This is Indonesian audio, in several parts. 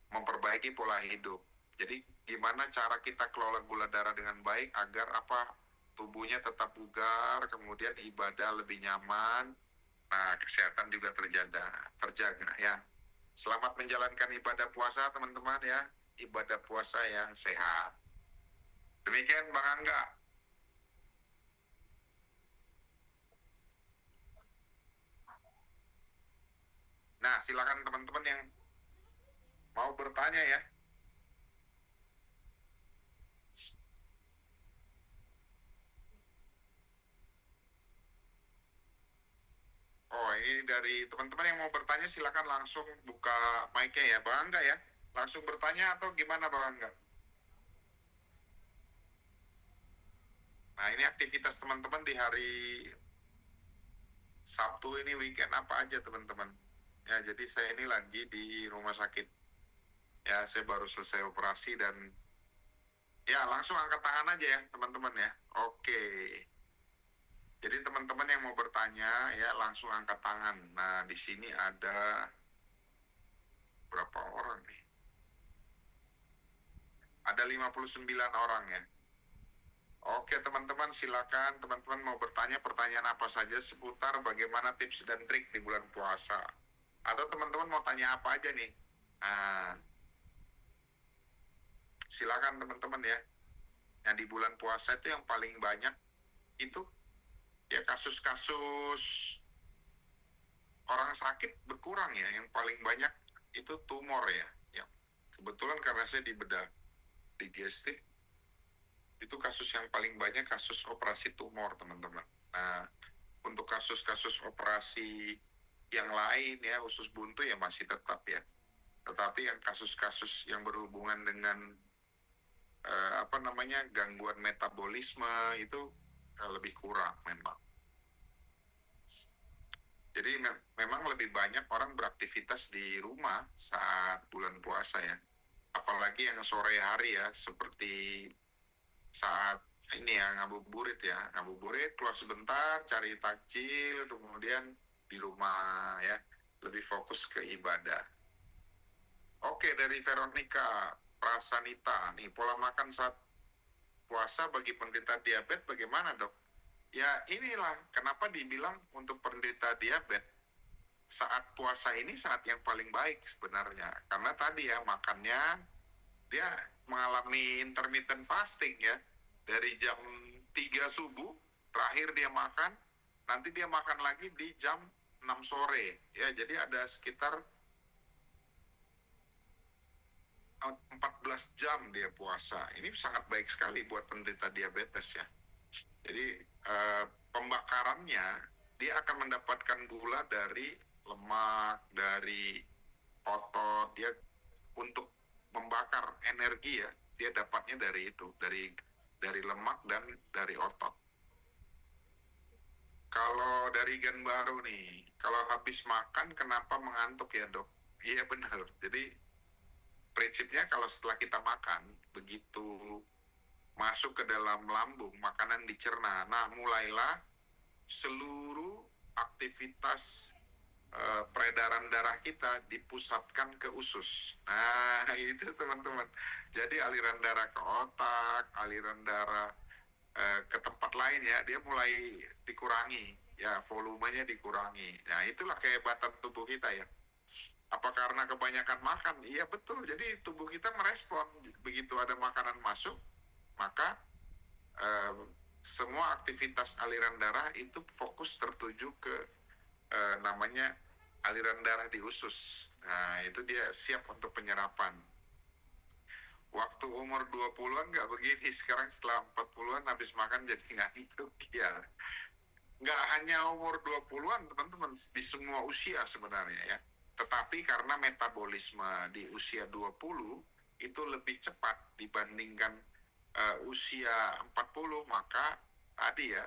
memperbaiki pola hidup. Jadi gimana cara kita kelola gula darah dengan baik agar tubuhnya tetap bugar, kemudian ibadah lebih nyaman, nah kesehatan juga terjaga ya. Selamat menjalankan ibadah puasa teman-teman ya, ibadah puasa yang sehat. Demikian Bang Angga. Nah silakan teman-teman yang mau bertanya ya. Oh, ini dari teman-teman yang mau bertanya silakan langsung buka mic-nya ya, Bang Angga ya. Langsung bertanya atau gimana Bang Angga? Nah, ini aktivitas teman-teman di hari Sabtu ini weekend apa aja teman-teman? Ya, jadi saya ini lagi di rumah sakit. Ya, saya baru selesai operasi dan ya langsung angkat tangan aja ya teman-teman ya. Oke. Jadi teman-teman yang mau bertanya ya langsung angkat tangan. Nah, di sini ada berapa orang nih? Ada 59 orang ya. Oke teman-teman silakan teman-teman mau bertanya pertanyaan apa saja seputar bagaimana tips dan trik di bulan puasa. Atau teman-teman mau tanya apa aja nih. Nah, silakan teman-teman ya. Yang di bulan puasa itu yang paling banyak itu ya kasus-kasus orang sakit berkurang ya. Yang paling banyak itu tumor ya. Ya. Kebetulan karena saya di bedah digestif itu kasus yang paling banyak kasus operasi tumor teman-teman. Nah, untuk kasus-kasus operasi yang lain ya usus buntu ya masih tetap ya. Tetapi yang kasus-kasus yang berhubungan dengan gangguan metabolisme itu lebih kurang memang. Jadi memang lebih banyak orang beraktivitas di rumah saat bulan puasa ya. Apalagi yang sore hari ya, seperti saat ini ya ngabuburit keluar sebentar cari takjil kemudian di rumah ya lebih fokus ke ibadah. Oke, dari Veronica Prasanita nih, pola makan saat puasa bagi penderita diabetes bagaimana dok? Ya inilah kenapa dibilang untuk penderita diabetes saat puasa ini saat yang paling baik sebenarnya, karena tadi ya makannya dia mengalami intermittent fasting ya, dari jam 3 subuh terakhir dia makan, nanti dia makan lagi di jam 6 sore ya, jadi ada sekitar 14 jam dia puasa. Ini sangat baik sekali buat penderita diabetes ya. Jadi pembakarannya dia akan mendapatkan gula dari lemak, dari otot. Dia untuk membakar energi ya, dia dapatnya dari itu, dari lemak dan dari otot. Kalau dari gen baru nih, kalau habis makan kenapa mengantuk ya dok? Iya benar. Jadi prinsipnya kalau setelah kita makan, begitu masuk ke dalam lambung, makanan dicerna. Nah, mulailah seluruh aktivitas peredaran darah kita dipusatkan ke usus. Nah, itu teman-teman. Jadi aliran darah ke otak, aliran darah ke tempat lain ya, dia mulai dikurangi. Ya, volumenya dikurangi. Nah, itulah kehebatan tubuh kita ya. Apa karena kebanyakan makan? Iya betul. Jadi tubuh kita merespon begitu ada makanan masuk, maka eh, semua aktivitas aliran darah itu fokus tertuju ke namanya aliran darah di usus. Nah, itu dia siap untuk penyerapan. Waktu umur 20-an nggak begini, sekarang setelah 40-an habis makan jadi ngantuk ya. Nggak hanya umur 20-an teman-teman, di semua usia sebenarnya ya. Tetapi karena metabolisme di usia 20 itu lebih cepat dibandingkan usia 40, maka tadi ya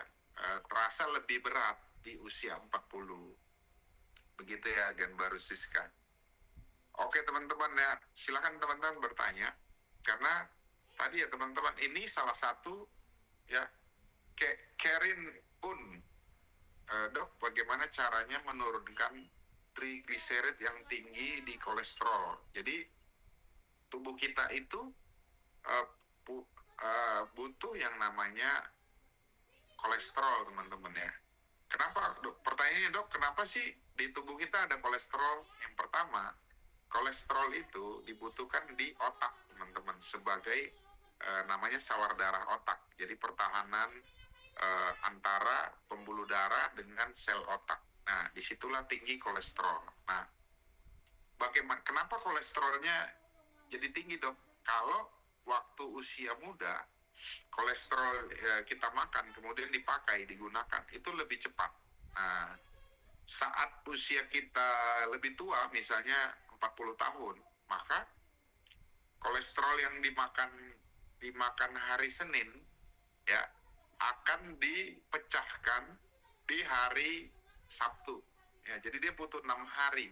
terasa lebih berat di usia 40. Begitu ya Gen Baru Siska. Oke teman-teman ya, silakan teman-teman bertanya. Karena tadi ya teman-teman, ini salah satu ya, Karin Un, dok bagaimana caranya menurunkan trigliserid yang tinggi di kolesterol. Jadi tubuh kita itu uh, butuh yang namanya kolesterol, teman-teman ya. Kenapa, dok? Pertanyaannya, dok, kenapa sih di tubuh kita ada kolesterol? Yang pertama, kolesterol itu dibutuhkan di otak, teman-teman, sebagai namanya sawar darah otak. Jadi pertahanan antara pembuluh darah dengan sel otak. Nah, disitulah tinggi kolesterol. Nah, kenapa kolesterolnya jadi tinggi, dok? Kalau waktu usia muda, kolesterol kita makan kemudian dipakai, digunakan, itu lebih cepat. Nah, saat usia kita lebih tua, misalnya 40 tahun, maka kolesterol yang dimakan hari Senin ya akan dipecahkan di hari Sabtu. Ya, jadi dia butuh 6 hari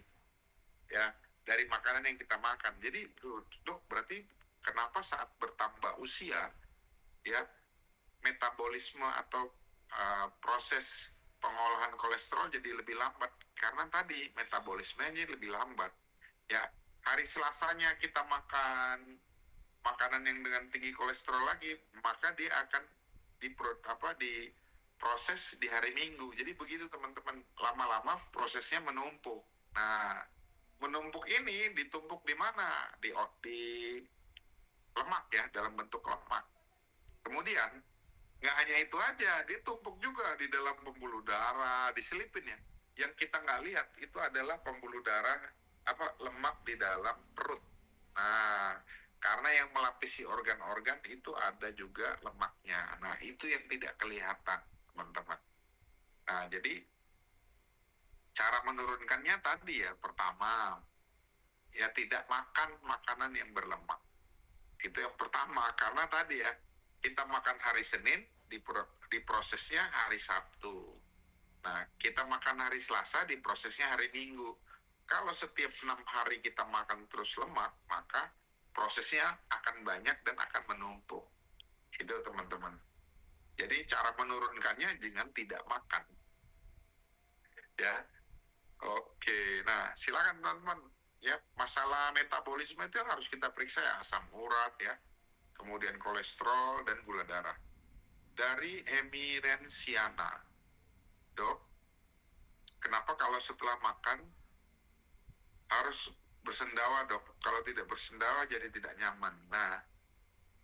ya dari makanan yang kita makan. Jadi, dok, berarti kenapa saat bertambah usia ya metabolisme atau proses pengolahan kolesterol jadi lebih lambat, karena tadi metabolismenya lebih lambat ya. Hari Selasanya kita makan makanan yang dengan tinggi kolesterol lagi, maka dia akan diproses di hari Minggu. Jadi begitu, teman-teman, lama-lama prosesnya menumpuk. Nah, menumpuk ini ditumpuk di mana? Di lemak ya, dalam bentuk lemak. Kemudian nggak hanya itu aja, dia tumpuk juga di dalam pembuluh darah, diselipin ya. Yang kita nggak lihat itu adalah pembuluh darah, lemak di dalam perut. Nah, karena yang melapisi organ-organ itu ada juga lemaknya. Nah, itu yang tidak kelihatan, teman-teman. Nah, jadi cara menurunkannya tadi ya, pertama, ya tidak makan makanan yang berlemak. Itu yang pertama, karena tadi ya, kita makan hari Senin, diprosesnya hari Sabtu. Nah, kita makan hari Selasa, diprosesnya hari Minggu. Kalau setiap 6 hari kita makan terus lemak, maka prosesnya akan banyak dan akan menumpuk. Itu, teman-teman. Jadi cara menurunkannya dengan tidak makan. Ya. Oke. Nah, silakan, teman-teman. Ya, masalah metabolisme itu harus kita periksa ya, asam urat ya, kemudian kolesterol dan gula darah. Dari Emirensiana, dok, kenapa kalau setelah makan harus bersendawa, dok? Kalau tidak bersendawa jadi tidak nyaman. Nah,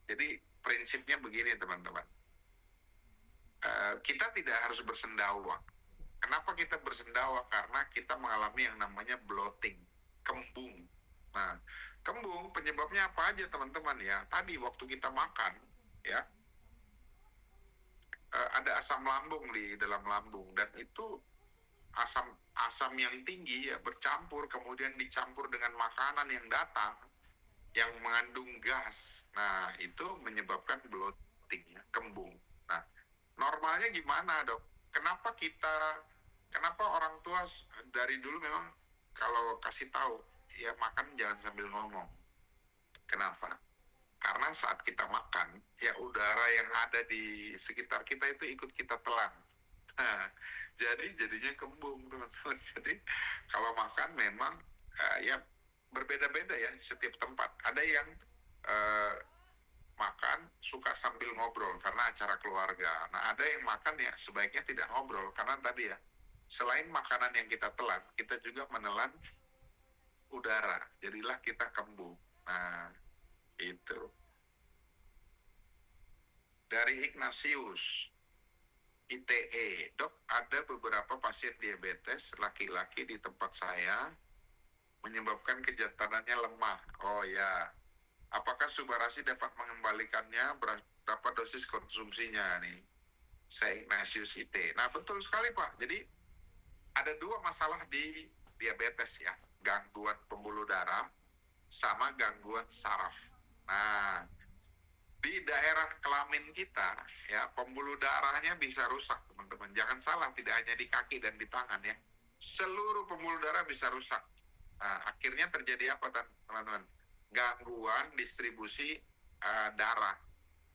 jadi prinsipnya begini, teman-teman. Kita tidak harus bersendawa. Kenapa kita bersendawa? Karena kita mengalami yang namanya bloating, kembung. Nah, kembung penyebabnya apa aja, teman-teman ya? Tadi waktu kita makan ya, ada asam lambung di dalam lambung, dan itu asam yang tinggi ya bercampur, kemudian dicampur dengan makanan yang datang yang mengandung gas. Nah, itu menyebabkan bloating ya, kembung. Nah, normalnya gimana, dok? Kenapa orang tua dari dulu memang kalau kasih tahu ya makan jangan sambil ngomong. Kenapa? Karena saat kita makan, ya udara yang ada di sekitar kita itu ikut kita telan. Nah, jadinya kembung, teman-teman. Jadi kalau makan memang ya berbeda-beda ya setiap tempat. Ada yang makan suka sambil ngobrol karena acara keluarga. Nah, ada yang makan ya sebaiknya tidak ngobrol karena tadi ya, selain makanan yang kita telan, kita juga menelan udara. Jadilah kita kembung. Nah, itu. Dari Ignatius, ITE, dok, ada beberapa pasien diabetes laki-laki di tempat saya menyebabkan kejantanannya lemah. Oh ya, apakah Subarasi dapat mengembalikannya? Berapa dosis konsumsinya nih? Saya Ignatius IT. Nah, betul sekali, Pak. Jadi ada dua masalah di diabetes ya, gangguan pembuluh darah sama gangguan saraf. Nah, di daerah kelamin kita ya, pembuluh darahnya bisa rusak, teman-teman. Jangan salah, tidak hanya di kaki dan di tangan ya, seluruh pembuluh darah bisa rusak. Nah, akhirnya terjadi apa, teman-teman? Gangguan distribusi darah.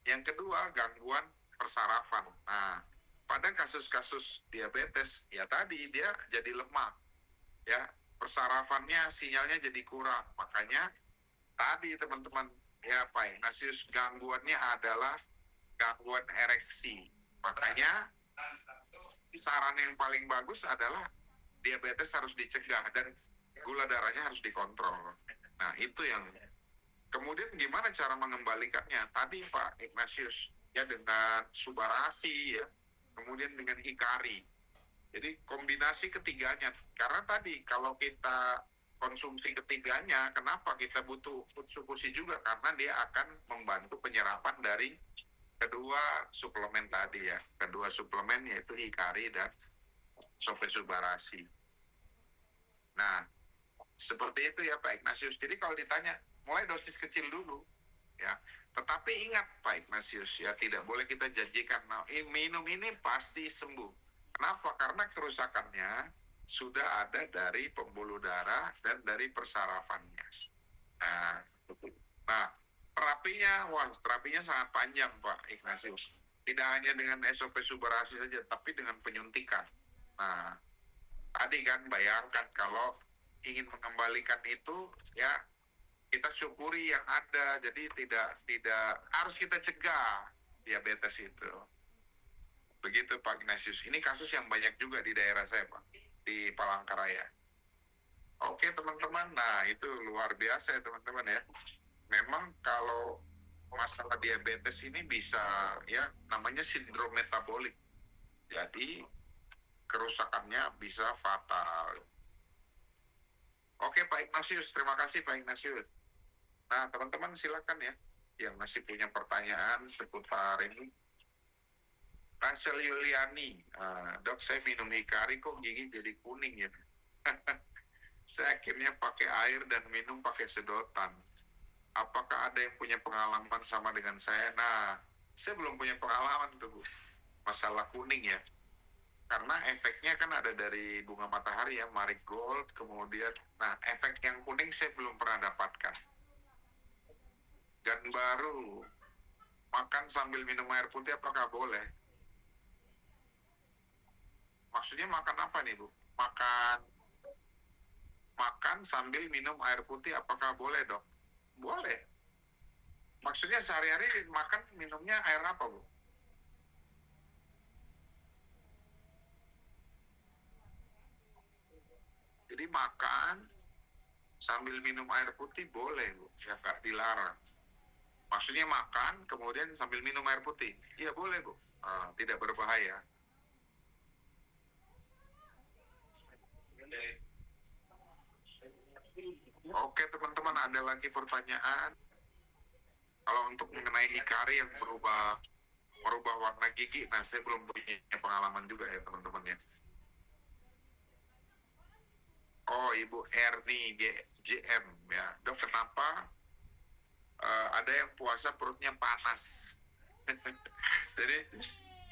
Yang kedua, gangguan persarafan. Nah, pada kasus-kasus diabetes ya tadi dia jadi lemah ya, persarafannya, sinyalnya jadi kurang. Makanya tadi teman-teman ya Pak Ignatius, gangguannya adalah gangguan ereksi. Makanya saran yang paling bagus adalah diabetes harus dicegah dan gula darahnya harus dikontrol. Nah itu yang kemudian gimana cara mengembalikannya? Tadi Pak Ignatius ya dengan subarasi ya, kemudian dengan hikari. Jadi kombinasi ketiganya. Karena tadi kalau kita konsumsi ketiganya, kenapa kita butuh utsukushi juga? Karena dia akan membantu penyerapan dari kedua suplemen tadi ya. Kedua suplemen yaitu hikari dan sopesubarasi. Nah, seperti itu ya Pak Ignatius. Jadi kalau ditanya, mulai dosis kecil dulu ya. Tetapi ingat Pak Ignatius ya, tidak boleh kita janjikan nah, minum ini pasti sembuh. Kenapa? Karena kerusakannya sudah ada dari pembuluh darah dan dari persarafannya. Nah, terapinya sangat panjang Pak Ignatius. Tidak hanya dengan SOP subarasi saja, tapi dengan penyuntikan. Nah, tadi kan bayangkan kalau ingin mengembalikan itu ya kita syukuri yang ada, jadi tidak harus kita cegah diabetes itu. Begitu Pak Ignatius. Ini kasus yang banyak juga di daerah saya Pak, di Palangkaraya. Oke teman-teman, nah itu luar biasa ya teman-teman ya. Memang kalau masalah diabetes ini bisa ya namanya sindrom metabolik. Jadi kerusakannya bisa fatal. Oke Pak Ignatius, terima kasih Pak Ignatius. Nah teman-teman silakan ya yang masih punya pertanyaan seputar ini. Rachel Yuliani, dok saya minum hikari kok gigi jadi kuning ya. Saya akhirnya pakai air dan minum pakai sedotan. Apakah ada yang punya pengalaman sama dengan saya? Nah, saya belum punya pengalaman tuh masalah kuning ya. Karena efeknya kan ada dari bunga matahari ya, marigold, kemudian, nah efek yang kuning saya belum pernah dapatkan. Dan baru, makan sambil minum air putih apakah boleh? Maksudnya makan apa nih Bu? Makan sambil minum air putih apakah boleh dok? Boleh. Maksudnya sehari-hari makan minumnya air apa Bu? Jadi makan sambil minum air putih boleh Bu, ya nggak dilarang. Maksudnya makan kemudian sambil minum air putih, iya boleh Bu, tidak berbahaya. Oke teman-teman, ada lagi pertanyaan? Kalau untuk mengenai hikari yang merubah warna gigi, nah saya belum punya pengalaman juga ya teman-teman ya. Oh Ibu Erni JM ya, dok kenapa ada yang puasa perutnya panas? Jadi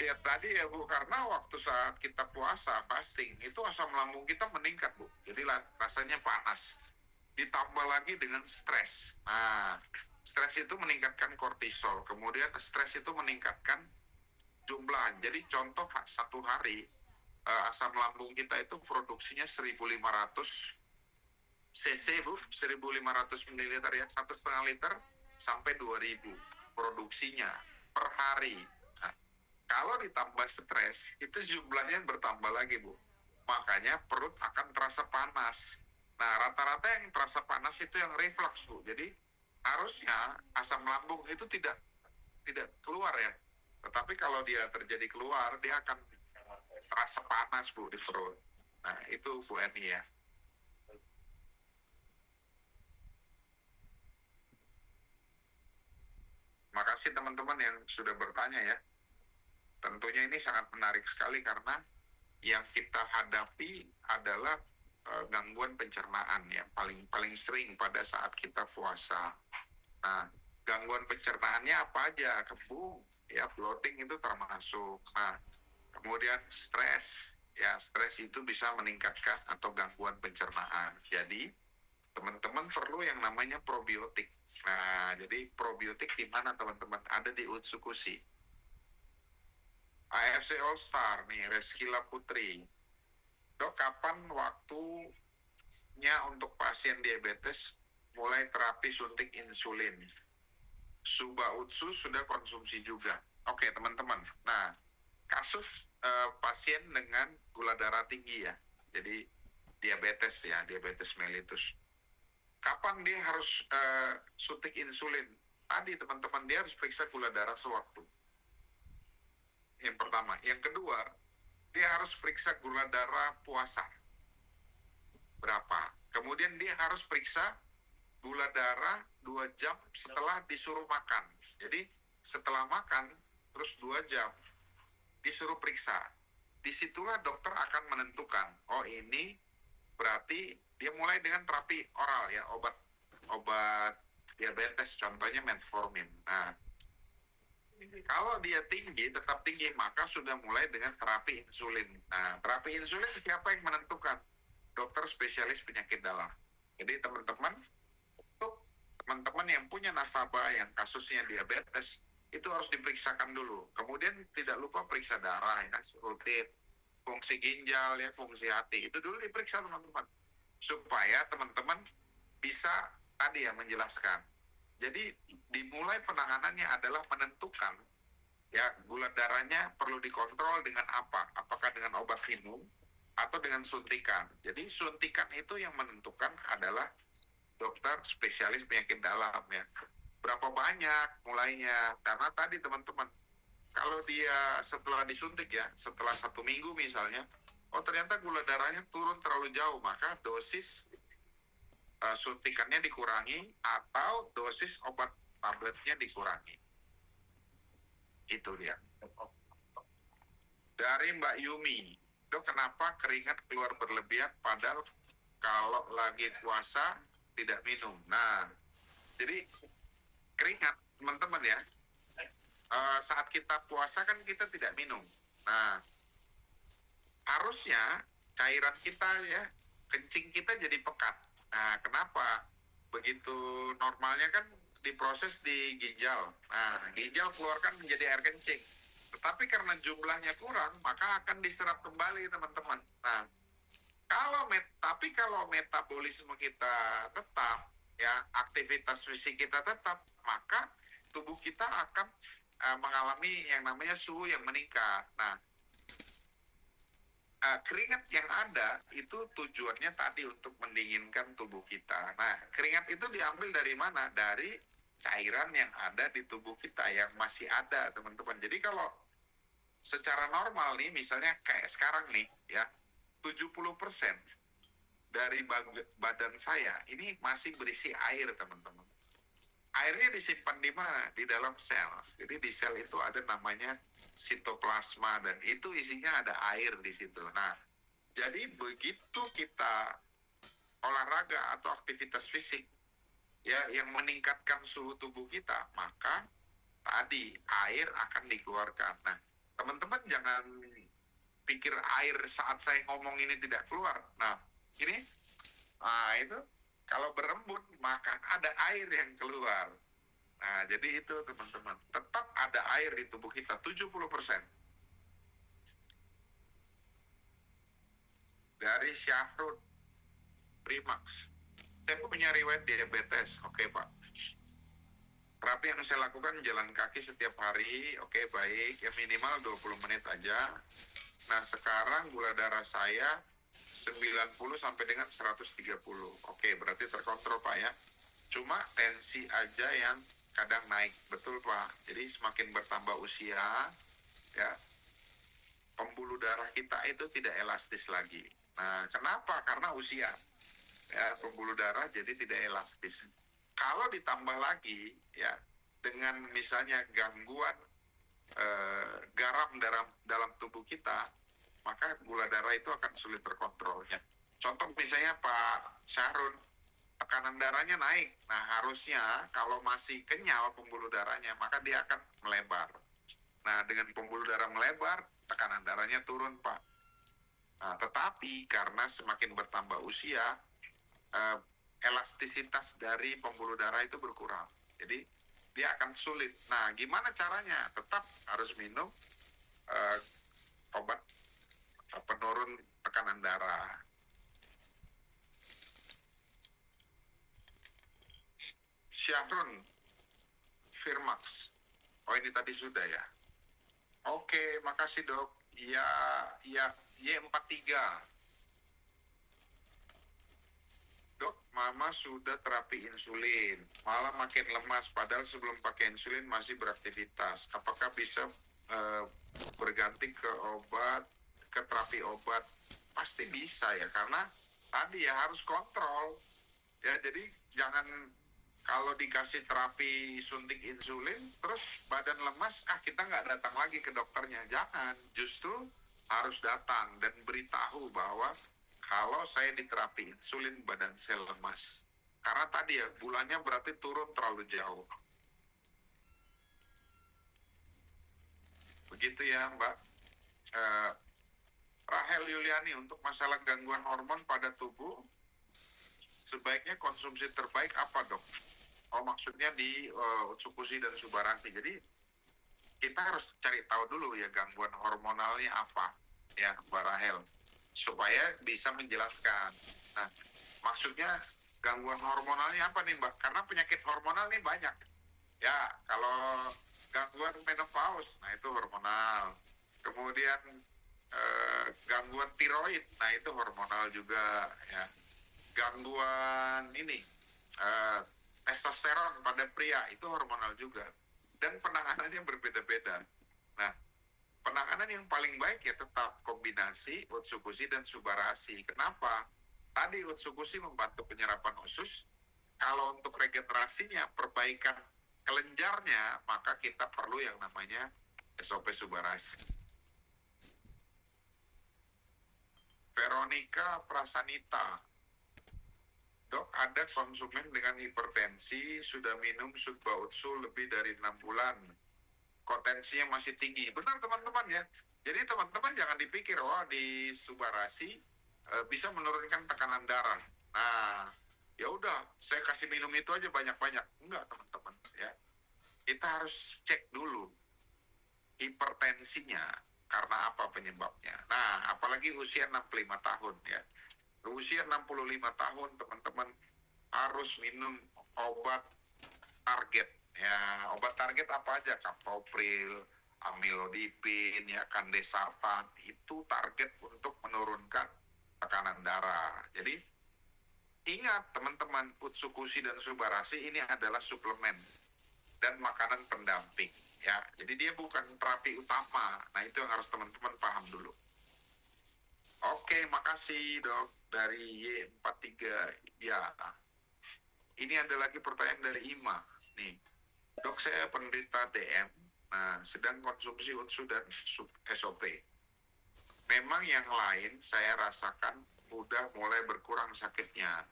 ya tadi ya Bu, karena waktu saat kita puasa fasting itu asam lambung kita meningkat Bu, jadi rasanya panas. Ditambah lagi dengan stres. Nah, stres itu meningkatkan kortisol, kemudian stres itu meningkatkan jumlah. Jadi contoh satu hari asam lambung kita itu produksinya 1.500 cc Bu, 1.500 ml ya, 1,5 liter sampai 2.000 produksinya per hari. Nah, kalau ditambah stres, itu jumlahnya bertambah lagi Bu. Makanya perut akan terasa panas. Nah, rata-rata yang terasa panas itu yang reflux Bu. Jadi harusnya asam lambung itu tidak keluar ya. Tetapi kalau dia terjadi keluar, dia akan terasa panas Bu di perut. Nah, itu Bu Eni ya. Makasih teman-teman yang sudah bertanya ya. Tentunya ini sangat menarik sekali karena yang kita hadapi adalah gangguan pencernaan ya, paling sering pada saat kita puasa. Nah, gangguan pencernaannya apa aja? Kembung, ya bloating itu termasuk. Nah, kemudian stres, ya stres itu bisa meningkatkan atau gangguan pencernaan. Jadi teman-teman perlu yang namanya probiotik. Nah, jadi probiotik di mana teman-teman? Ada di Utsukushi. AFC All Star nih, Reskila Putri. Dok, kapan waktunya untuk pasien diabetes mulai terapi suntik insulin. Suba Utsu sudah konsumsi juga. Oke, teman-teman. Nah, kasus pasien dengan gula darah tinggi ya. Jadi diabetes ya, diabetes mellitus. Kapan dia harus suntik insulin? Tadi teman-teman, dia harus periksa gula darah sewaktu. Yang pertama. Yang kedua, dia harus periksa gula darah puasa. Berapa? Kemudian dia harus periksa gula darah 2 jam setelah disuruh makan. Jadi setelah makan, terus 2 jam, disuruh periksa. Disitulah dokter akan menentukan, oh ini berarti dia mulai dengan terapi oral ya, obat diabetes, contohnya metformin. Nah, kalau dia tinggi, tetap tinggi, maka sudah mulai dengan terapi insulin. Nah, terapi insulin siapa yang menentukan? Dokter spesialis penyakit dalam. Jadi teman-teman, untuk teman-teman yang punya nasabah yang kasusnya diabetes, itu harus diperiksakan dulu. Kemudian tidak lupa periksa darah, ya, rutin, fungsi ginjal, ya, fungsi hati. Itu dulu diperiksa teman-teman. Supaya teman-teman bisa tadi ya menjelaskan. Jadi dimulai penanganannya adalah menentukan ya gula darahnya perlu dikontrol dengan apa? Apakah dengan obat minum atau dengan suntikan. Jadi suntikan itu yang menentukan adalah dokter spesialis penyakit dalam ya. Berapa banyak mulainya? Karena tadi teman-teman, kalau dia setelah disuntik ya, setelah 1 minggu misalnya, oh ternyata gula darahnya turun terlalu jauh, maka dosis suntikannya dikurangi atau dosis obat tabletnya dikurangi. Itu dia. Dari Mbak Yumi, dok kenapa keringat keluar berlebihan padahal kalau lagi puasa tidak minum? Nah, jadi keringat teman-teman ya, saat kita puasa kan kita tidak minum. Nah, harusnya cairan kita ya, kencing kita jadi pekat. Nah, kenapa? Begitu normalnya kan diproses di ginjal. Nah, ginjal keluarkan menjadi air kencing. Tetapi karena jumlahnya kurang, maka akan diserap kembali teman-teman. Nah, kalau metabolisme kita tetap, ya aktivitas fisik kita tetap, maka tubuh kita akan mengalami yang namanya suhu yang meningkat. Nah, keringat yang ada itu tujuannya tadi untuk mendinginkan tubuh kita. Nah, keringat itu diambil dari mana? Dari cairan yang ada di tubuh kita yang masih ada, teman-teman. Jadi kalau secara normal nih, misalnya kayak sekarang nih, ya, 70% dari badan saya ini masih berisi air, teman-teman. Airnya disimpan di mana? Di dalam sel. Jadi di sel itu ada namanya sitoplasma dan itu isinya ada air di situ. Nah, jadi begitu kita olahraga atau aktivitas fisik ya yang meningkatkan suhu tubuh kita, maka tadi air akan dikeluarkan. Nah, teman-teman jangan pikir air saat saya ngomong ini tidak keluar. Nah, ini itu kalau berembun maka ada air yang keluar. Nah, jadi itu teman-teman, tetap ada air di tubuh kita 70%. Dari Syahrul Primax, saya punya riwayat diabetes. Oke Pak, terapi yang saya lakukan jalan kaki setiap hari. Oke baik, ya minimal 20 menit aja. Nah sekarang gula darah saya 90 sampai dengan 130. Oke, berarti terkontrol Pak ya. Cuma tensi aja yang kadang naik. Betul Pak. Jadi semakin bertambah usia ya, pembuluh darah kita itu tidak elastis lagi. Nah, kenapa? Karena usia. Ya, pembuluh darah jadi tidak elastis. Kalau ditambah lagi ya dengan misalnya gangguan garam dalam tubuh kita, maka gula darah itu akan sulit terkontrol. Ya. Contoh misalnya Pak Syahrul, tekanan darahnya naik. Nah harusnya kalau masih kenyal pembuluh darahnya, maka dia akan melebar. Nah dengan pembuluh darah melebar, tekanan darahnya turun Pak. Nah, tetapi karena semakin bertambah usia, elastisitas dari pembuluh darah itu berkurang. Jadi dia akan sulit. Nah gimana caranya? Tetap harus minum obat penurun tekanan darah. Syahrun Firmax. Oh, ini tadi sudah ya. Oke, makasih dok. Ya, ya, Y43. Dok, mama sudah terapi insulin, malah makin lemas, padahal sebelum pakai insulin masih beraktivitas. Apakah bisa berganti ke terapi obat? Pasti bisa ya, karena tadi ya harus kontrol. Ya, jadi jangan kalau dikasih terapi suntik insulin, terus badan lemas, kita nggak datang lagi ke dokternya. Jangan, justru harus datang dan beritahu bahwa kalau saya diterapi insulin, badan saya lemas. Karena tadi ya, gulanya berarti turun terlalu jauh. Begitu ya, Mbak. Rahel Yuliani, untuk masalah gangguan hormon pada tubuh, sebaiknya konsumsi terbaik apa, dok? Oh, maksudnya di Utsukushi dan Subarashi. Jadi, kita harus cari tahu dulu ya gangguan hormonalnya apa, ya, Mbak Rahel, supaya bisa menjelaskan. Nah, maksudnya gangguan hormonalnya apa nih, Mbak? Karena penyakit hormonal nih banyak. Ya, kalau gangguan menopause, nah itu hormonal. Kemudian gangguan tiroid, nah itu hormonal juga, ya. Gangguan ini testosteron pada pria, itu hormonal juga. Dan penanganannya berbeda-beda. Nah, penanganan yang paling baik ya tetap kombinasi Utsukushi dan Subarashi. Kenapa? Tadi Utsukushi membantu penyerapan usus. Kalau untuk regenerasinya, perbaikan kelenjarnya, maka kita perlu yang namanya SOP Subarashi. Veronica Prasanita, dok, ada konsumen dengan hipertensi sudah minum Sutba Utsu lebih dari 6 bulan, kok tensinya masih tinggi. Benar teman-teman ya. Jadi teman-teman jangan dipikir di Subarashi bisa menurunkan tekanan darah. Nah, ya udah, saya kasih minum itu aja banyak-banyak. Enggak teman-teman ya. Kita harus cek dulu hipertensinya karena apa penyebabnya. Nah, apalagi usia 65 tahun ya. Usia 65 tahun teman-teman harus minum obat target. Ya, obat target apa aja? Captopril, amlodipin, ya, kandesartan, itu target untuk menurunkan tekanan darah. Jadi ingat teman-teman, Utsukushi dan Subarashi ini adalah suplemen dan makanan pendamping, ya. Jadi dia bukan terapi utama. Nah, itu yang harus teman-teman paham dulu. Oke, makasih dok dari Y43. Ya, ini ada lagi pertanyaan dari Ima. Nih, dok, saya penderita DM, sedang konsumsi Utsu dan SOP. Memang yang lain saya rasakan udah mulai berkurang sakitnya,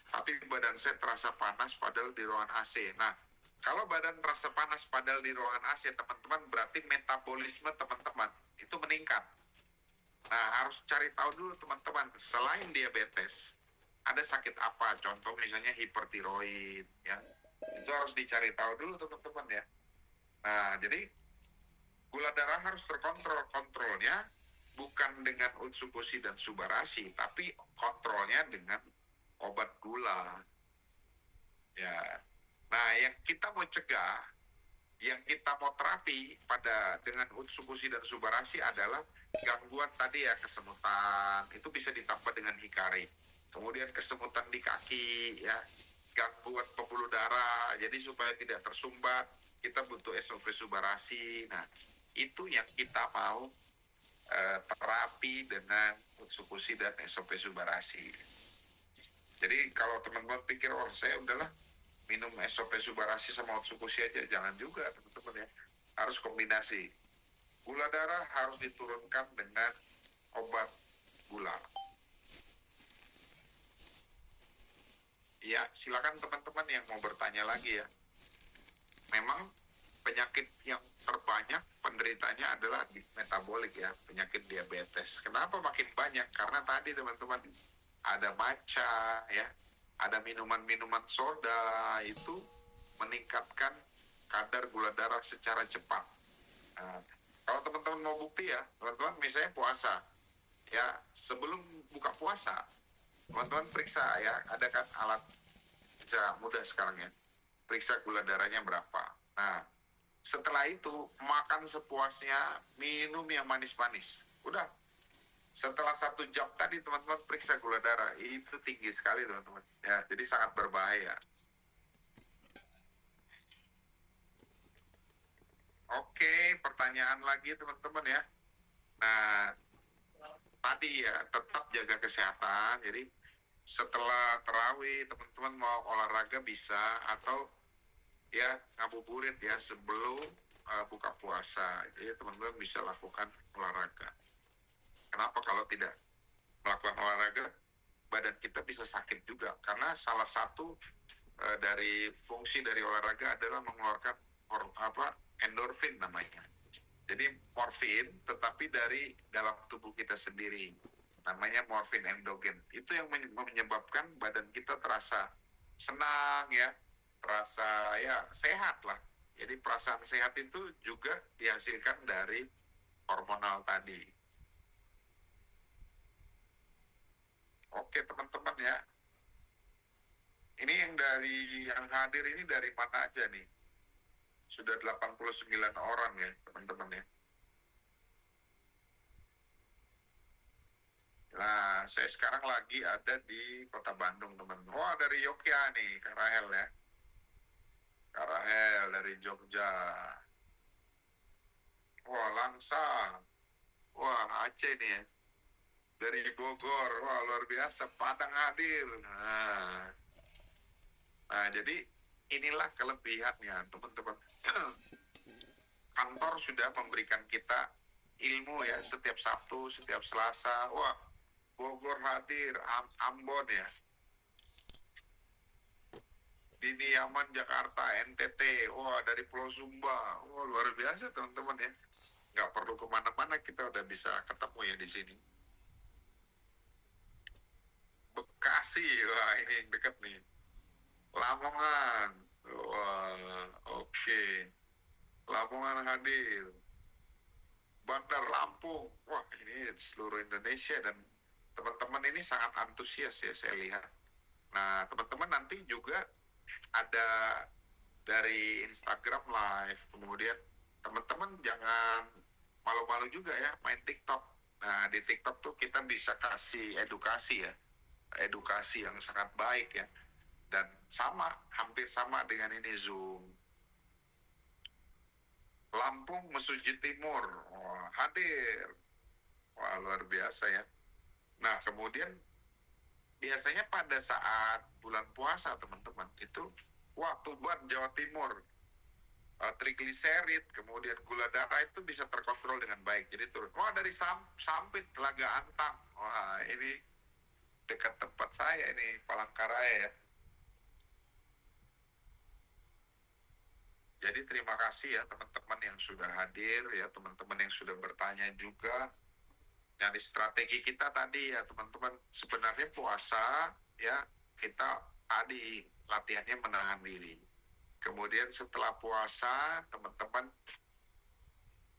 tapi badan saya terasa panas padahal di ruangan AC. Nah, kalau badan terasa panas padahal di ruangan AC, teman-teman, berarti metabolisme teman-teman itu meningkat. Nah, harus cari tahu dulu teman-teman, selain diabetes, ada sakit apa? Contoh misalnya hipertiroid, ya. Itu harus dicari tahu dulu teman-teman ya. Nah, jadi gula darah harus terkontrol. Kontrolnya bukan dengan Utsukushi dan Subarashi, tapi kontrolnya dengan obat gula. Ya. Nah, yang kita mau cegah, yang kita mau terapi dengan Utsukushi dan Subarashi adalah gangguan tadi ya, kesemutan, itu bisa ditambah dengan Hikari. Kemudian kesemutan di kaki, ya, gangguan pembuluh darah, jadi supaya tidak tersumbat, kita butuh SOP Subarashi. Nah, itu yang kita mau terapi dengan Utsukushi dan SOP Subarashi. Jadi kalau teman-teman pikir, saya udahlah minum SOP Subarashi sama Utsukushi aja, jangan juga teman-teman ya. Harus kombinasi. Gula darah harus diturunkan dengan obat gula. Ya, silakan teman-teman yang mau bertanya lagi ya. Memang penyakit yang terbanyak penderitanya adalah metabolik ya, penyakit diabetes. Kenapa makin banyak? Karena tadi teman-teman ada matcha ya, ada minuman-minuman soda, itu meningkatkan kadar gula darah secara cepat. Nah, kalau teman-teman mau bukti ya, teman-teman misalnya puasa, ya, sebelum buka puasa, teman-teman periksa ya, ada kan alat bisa mudah sekarang ya. periksa gula darahnya berapa. Nah, setelah itu makan sepuasnya, minum yang manis-manis. Udah, setelah 1 jam tadi teman-teman periksa gula darah, itu tinggi sekali teman-teman. Ya, jadi sangat berbahaya. Oke, pertanyaan lagi teman-teman ya. Nah, tadi ya tetap jaga kesehatan. Jadi setelah terawih teman-teman mau olahraga bisa, atau ya ngabuburit ya sebelum buka puasa. Jadi teman-teman bisa lakukan olahraga. Kenapa kalau tidak melakukan olahraga badan kita bisa sakit juga, karena salah satu dari fungsi dari olahraga adalah mengeluarkan endorfin namanya. Jadi morfin tetapi dari dalam tubuh kita sendiri, namanya morfin endogen. Itu yang menyebabkan badan kita terasa senang ya, terasa ya sehat lah. Jadi perasaan sehat itu juga dihasilkan dari hormonal tadi. Oke teman-teman ya, ini yang hadir ini dari mana aja nih? Sudah 89 orang ya teman-teman ya. Nah, saya sekarang lagi ada di Kota Bandung teman-teman. Wah, dari Yogyakarta nih, Kak Rahel ya. Kak Rahel dari Jogja. Wah, Langsang. Wah, Aceh nih ya. Dari Bogor. Wah, luar biasa. Padang hadir. Nah, jadi inilah kelebihannya teman-teman. Kantor sudah memberikan kita ilmu ya, setiap Sabtu, setiap Selasa. Wah, Bogor hadir, Ambon ya, Diaman Jakarta, NTT, wah dari Pulau Sumba, wah luar biasa teman-teman ya. Nggak perlu kemana-mana, kita udah bisa ketemu ya di sini. Bekasi, wah ini yang dekat nih. Lamongan, wah oke. Lamongan hadir. Bandar Lampung, wah ini seluruh Indonesia, dan teman-teman ini sangat antusias ya saya lihat. Nah teman-teman nanti juga ada dari Instagram Live, kemudian teman-teman jangan malu-malu juga ya main TikTok. Nah di TikTok tuh kita bisa kasih edukasi ya, edukasi yang sangat baik ya, dan hampir sama dengan ini Zoom. Lampung Mesuji Timur, wah, hadir, wah luar biasa ya. Nah kemudian biasanya pada saat bulan puasa teman-teman itu, wah Tuban Jawa Timur, trigliserid, kemudian gula darah itu bisa terkontrol dengan baik, jadi turun. Wah dari Sampit, Telaga Antang, wah ini dekat tempat saya ini, Palangkaraya ya. Jadi terima kasih ya teman-teman yang sudah hadir ya, teman-teman yang sudah bertanya juga. Jadi strategi kita tadi ya teman-teman, sebenarnya puasa ya kita tadi latihannya menahan diri. Kemudian setelah puasa teman-teman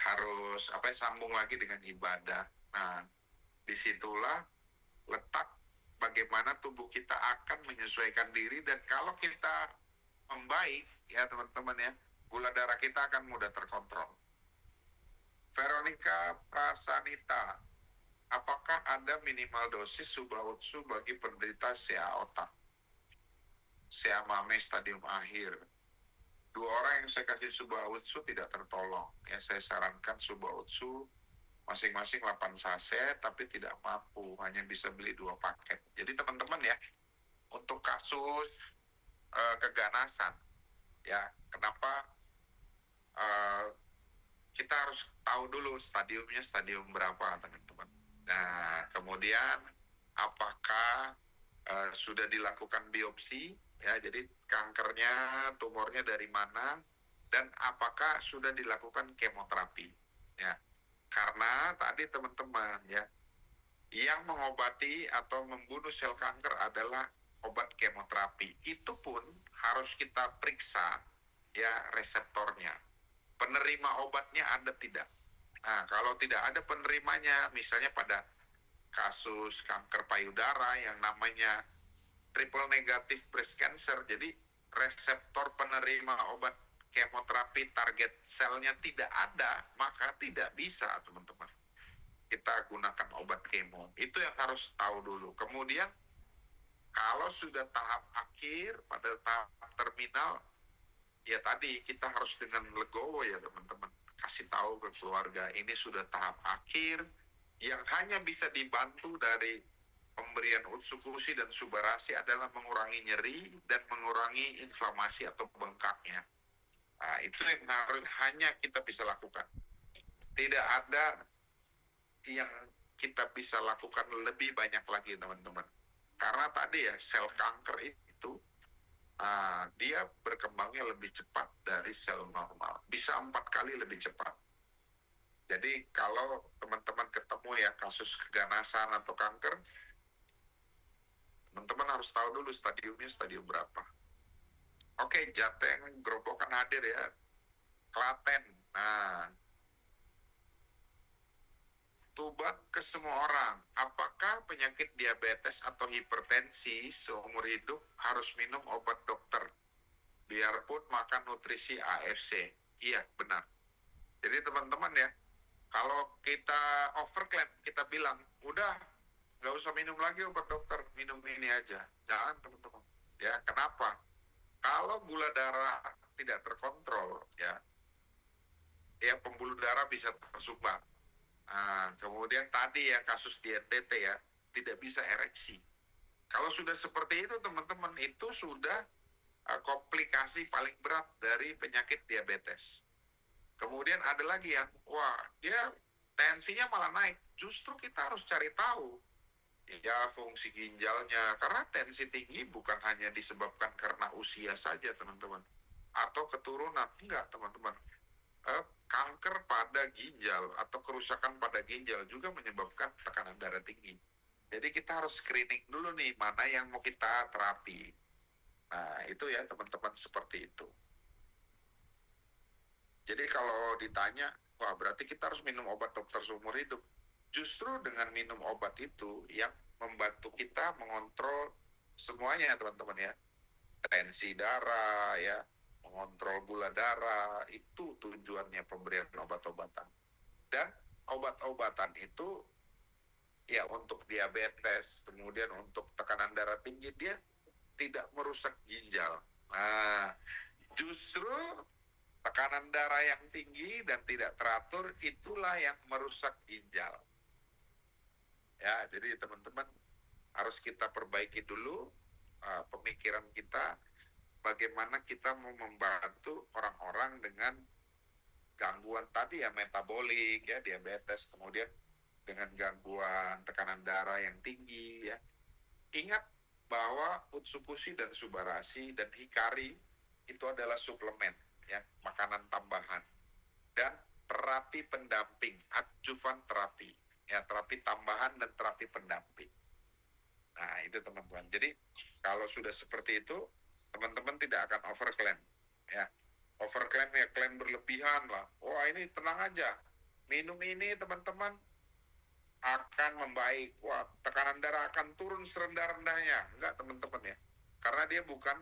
harus sambung lagi dengan ibadah. Nah, disitulah letak bagaimana tubuh kita akan menyesuaikan diri, dan kalau kita membaik ya teman-teman ya, gula darah kita akan mudah terkontrol. Veronica Prasanita, apakah ada minimal dosis Subautsu bagi penderita CA otak? CA mame stadium akhir. 2 orang yang saya kasih Subautsu tidak tertolong. Ya, saya sarankan Subautsu masing-masing 8 saset, tapi tidak mampu, hanya bisa beli 2 paket. Jadi teman-teman ya, untuk kasus keganasan, ya kenapa kita harus tahu dulu stadiumnya stadium berapa teman-teman. Nah kemudian apakah sudah dilakukan biopsi ya, jadi kankernya, tumornya dari mana, dan apakah sudah dilakukan kemoterapi ya. Karena tadi teman-teman ya, yang mengobati atau membunuh sel kanker adalah obat kemoterapi. Itu pun harus kita periksa ya reseptornya, penerima obatnya ada tidak. Nah kalau tidak ada penerimanya, misalnya pada kasus kanker payudara yang namanya triple negative breast cancer, jadi reseptor penerima obat kemoterapi target selnya tidak ada, maka tidak bisa teman-teman kita gunakan obat kemo. Itu yang harus tahu dulu. Kemudian kalau sudah tahap akhir, pada tahap terminal, ya tadi kita harus dengan legowo ya teman-teman. Kasih tahu ke keluarga, ini sudah tahap akhir, yang hanya bisa dibantu dari pemberian utsukushi dan subarasi adalah mengurangi nyeri dan mengurangi inflamasi atau bengkaknya. Nah, itu yang hanya kita bisa lakukan. Tidak ada yang kita bisa lakukan lebih banyak lagi teman-teman. Karena tadi ya sel kanker itu dia berkembangnya lebih cepat dari sel normal. Bisa 4 kali lebih cepat. Jadi kalau teman-teman ketemu ya kasus keganasan atau kanker, teman-teman harus tahu dulu stadiumnya stadium berapa. Oke, Jateng, Gerobokan hadir ya. Klaten. Nah, Tuban ke semua orang. Apakah penyakit diabetes atau hipertensi seumur hidup harus minum obat dokter? Biarpun makan nutrisi AFC. Iya, benar. Jadi teman-teman ya, kalau kita overclaim, kita bilang, udah, nggak usah minum lagi obat dokter, minum ini aja. Jangan teman-teman. Ya, kenapa? Kalau gula darah tidak terkontrol, ya pembuluh darah bisa tersumbat. Nah, kemudian tadi ya kasus di NTT ya, tidak bisa ereksi. Kalau sudah seperti itu teman-teman, itu sudah komplikasi paling berat dari penyakit diabetes. Kemudian ada lagi yang, wah dia tensinya malah naik. Justru kita harus cari tahu ya fungsi ginjalnya, karena tensi tinggi bukan hanya disebabkan karena usia saja teman-teman, atau keturunan, enggak teman-teman. Kanker pada ginjal atau kerusakan pada ginjal juga menyebabkan tekanan darah tinggi. Jadi kita harus screening dulu nih mana yang mau kita terapi. Nah itu ya teman-teman, seperti itu. Jadi kalau ditanya, wah berarti kita harus minum obat dokter seumur hidup. Justru dengan minum obat itu yang membantu kita mengontrol semuanya ya teman-teman ya. Tensi darah ya, mengontrol gula darah, itu tujuannya pemberian obat-obatan. Dan obat-obatan itu ya untuk diabetes, kemudian untuk tekanan darah tinggi, dia tidak merusak ginjal. Nah, justru tekanan darah yang tinggi dan tidak teratur itulah yang merusak ginjal. Ya, jadi teman-teman harus kita perbaiki dulu pemikiran kita, bagaimana kita mau membantu orang-orang dengan gangguan tadi ya, metabolik ya, diabetes, kemudian dengan gangguan tekanan darah yang tinggi ya. Ingat bahwa utsukushi dan subarasi dan hikari itu adalah suplemen ya, makanan tambahan dan terapi pendamping, adjuvan terapi ya, terapi tambahan dan terapi pendamping. Nah itu teman-teman. Jadi kalau sudah seperti itu, teman-teman tidak akan overclaim ya. Overclaim ya, klaim berlebihan lah. Wah ini tenang aja, minum ini teman-teman akan membaik. Wah tekanan darah akan turun serendah-rendahnya. Enggak teman-teman ya, karena dia bukan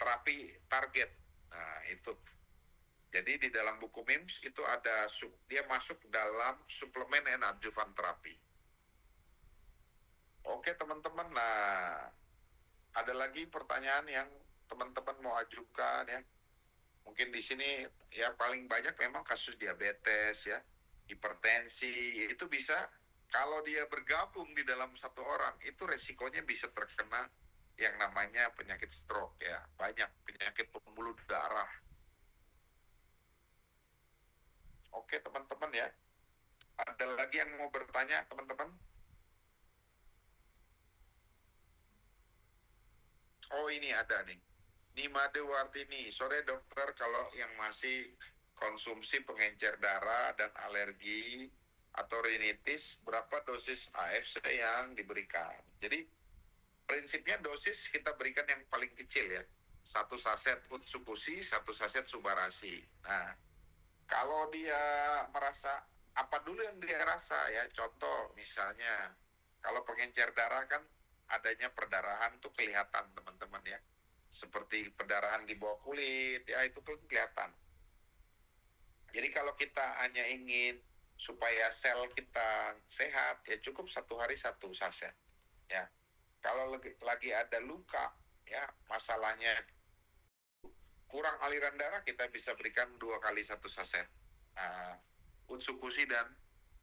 terapi target. Nah itu. Jadi di dalam buku MIMS itu ada, dia masuk dalam suplemen and adjuvan terapi. Oke teman-teman, nah ada lagi pertanyaan yang teman-teman mau ajukan ya. Mungkin di sini ya paling banyak memang kasus diabetes ya, hipertensi, itu bisa kalau dia bergabung di dalam satu orang, itu resikonya bisa terkena yang namanya penyakit stroke ya, banyak penyakit pembuluh darah. Oke teman-teman ya, ada lagi yang mau bertanya teman-teman? Oh ini ada nih, Nimade Wartini, sore dokter, kalau yang masih konsumsi pengencer darah dan alergi atau rinitis, berapa dosis AFC yang diberikan? Jadi prinsipnya dosis kita berikan yang paling kecil ya, 1 saset utsukushi, 1 saset subarasi. Nah kalau dia merasa, apa dulu yang dia rasa ya, contoh misalnya kalau pengencer darah kan adanya perdarahan tuh kelihatan teman-teman ya. seperti pendarahan di bawah kulit, ya itu kan kelihatan. Jadi kalau kita hanya ingin supaya sel kita sehat, ya cukup 1 hari 1 saset. Ya, kalau lagi ada luka, ya masalahnya kurang aliran darah, kita bisa berikan 2 kali 1 saset. Utsukushi dan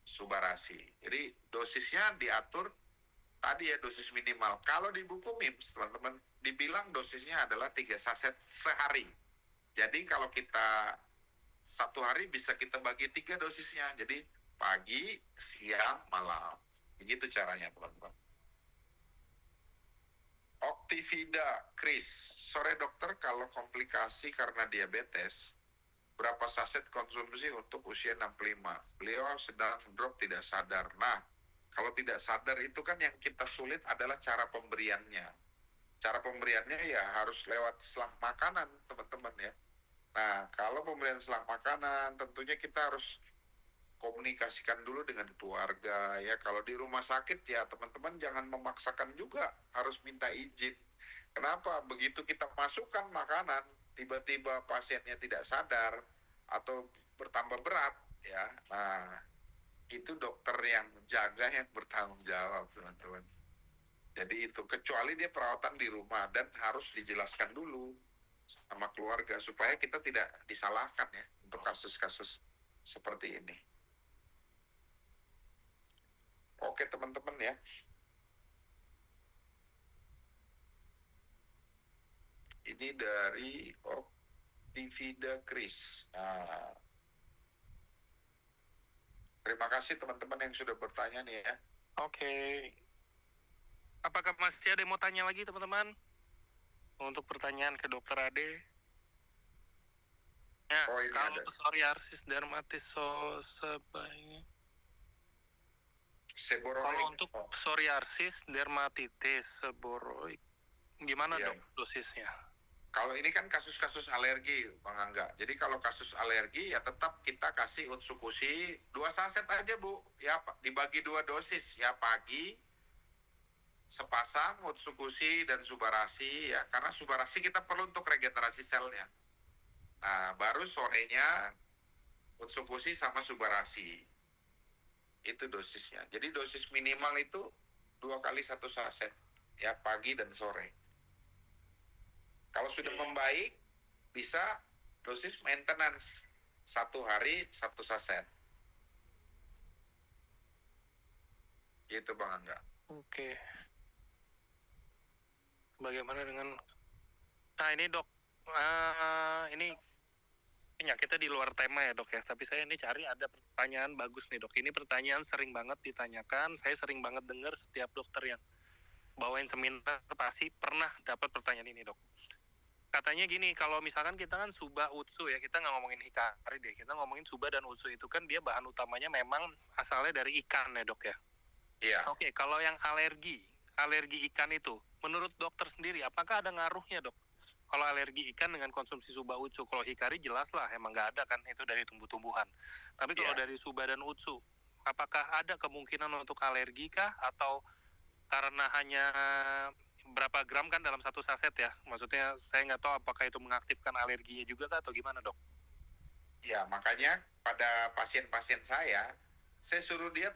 Subarasi. Jadi dosisnya diatur tadi ya, dosis minimal. Kalau di buku MIMS, teman-teman, dibilang dosisnya adalah 3 saset sehari. Jadi kalau kita 1 hari bisa kita bagi 3 dosisnya. Jadi pagi, siang, malam. Begitu caranya, teman-teman. Octivida Chris, sore dokter, kalau komplikasi karena diabetes, berapa saset konsumsi untuk usia 65? Beliau sedang drop tidak sadar. Nah, kalau tidak sadar itu kan yang kita sulit adalah cara pemberiannya. Cara pemberiannya ya harus lewat selang makanan, teman-teman ya. Nah, kalau pemberian selang makanan, tentunya kita harus komunikasikan dulu dengan keluarga ya. Kalau di rumah sakit ya teman-teman jangan memaksakan juga, harus minta izin. Kenapa? Begitu kita masukkan makanan, tiba-tiba pasiennya tidak sadar atau bertambah berat ya. Nah, itu dokter yang jaga yang bertanggung jawab, teman-teman. Jadi itu, kecuali dia perawatan di rumah, dan harus dijelaskan dulu sama keluarga supaya kita tidak disalahkan ya untuk kasus-kasus seperti ini. Oke teman-teman ya. Ini dari Octivida Chris. Nah, terima kasih teman-teman yang sudah bertanya nih ya. Oke. Apakah masih ada yang mau tanya lagi teman-teman? Untuk pertanyaan ke Dokter Ade. Ya, Oh, ini kalau ada. psoriasis dermatis sebaiknya. Seboroik. Kalau untuk psoriasis dermatitis seboroik, gimana Iya. dok dosisnya? Kalau ini kan kasus-kasus alergi, Bang Angga. Jadi kalau kasus alergi ya tetap kita kasih Utsukushi 2 saset aja, Bu. Ya, dibagi 2 dosis. Ya, pagi sepasang Utsukushi dan Subarasi ya. Karena Subarasi kita perlu untuk regenerasi selnya. Nah, baru sorenya Utsukushi sama Subarasi. Itu dosisnya. Jadi dosis minimal itu 2 kali 1 saset. Ya, pagi dan sore. Kalau sudah membaik, bisa dosis maintenance 1 hari 1 saset. Gitu Bang Angga. Oke. Bagaimana dengan? Nah ini dok, ini penyakitnya di luar tema ya dok ya. Tapi saya ini cari ada pertanyaan bagus nih dok. Ini pertanyaan sering banget ditanyakan. Saya sering banget dengar setiap dokter yang bawain seminar pasti pernah dapat pertanyaan ini dok. Katanya gini, kalau misalkan kita kan Suba Utsu ya, kita nggak ngomongin Hikari deh, kita ngomongin Suba dan Utsu itu kan dia bahan utamanya memang asalnya dari ikan ya dok ya. Iya. Oke, kalau yang alergi ikan itu, menurut dokter sendiri, apakah ada ngaruhnya dok? Kalau alergi ikan dengan konsumsi Suba Utsu, kalau Hikari jelas lah, emang nggak ada kan, itu dari tumbuh-tumbuhan. Tapi kalau dari Suba dan Utsu, apakah ada kemungkinan untuk alergi kah? Atau karena hanya berapa gram kan dalam 1 saset ya? Maksudnya saya nggak tahu apakah itu mengaktifkan alerginya juga kah atau gimana dok? Ya, makanya pada pasien-pasien saya suruh dia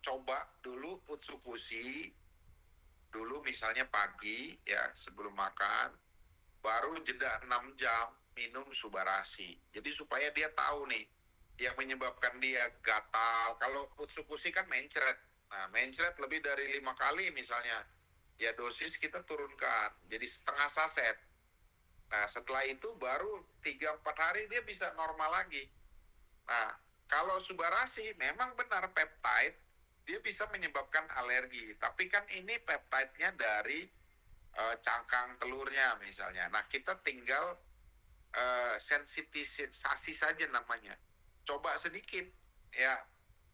coba dulu Utsukushi dulu, misalnya pagi ya sebelum makan, baru jeda 6 jam minum Subarasi. Jadi supaya dia tahu nih yang menyebabkan dia gatal. Kalau Utsukushi kan mencret. Nah, mencret lebih dari 5 kali misalnya, ya dosis kita turunkan jadi setengah saset. Nah, setelah itu baru 3-4 hari dia bisa normal lagi. Nah, kalau Subarasi memang benar peptide, dia bisa menyebabkan alergi. Tapi kan ini peptide-nya dari cangkang telurnya misalnya. Nah, kita tinggal sensitisasi saja namanya. Coba sedikit, ya.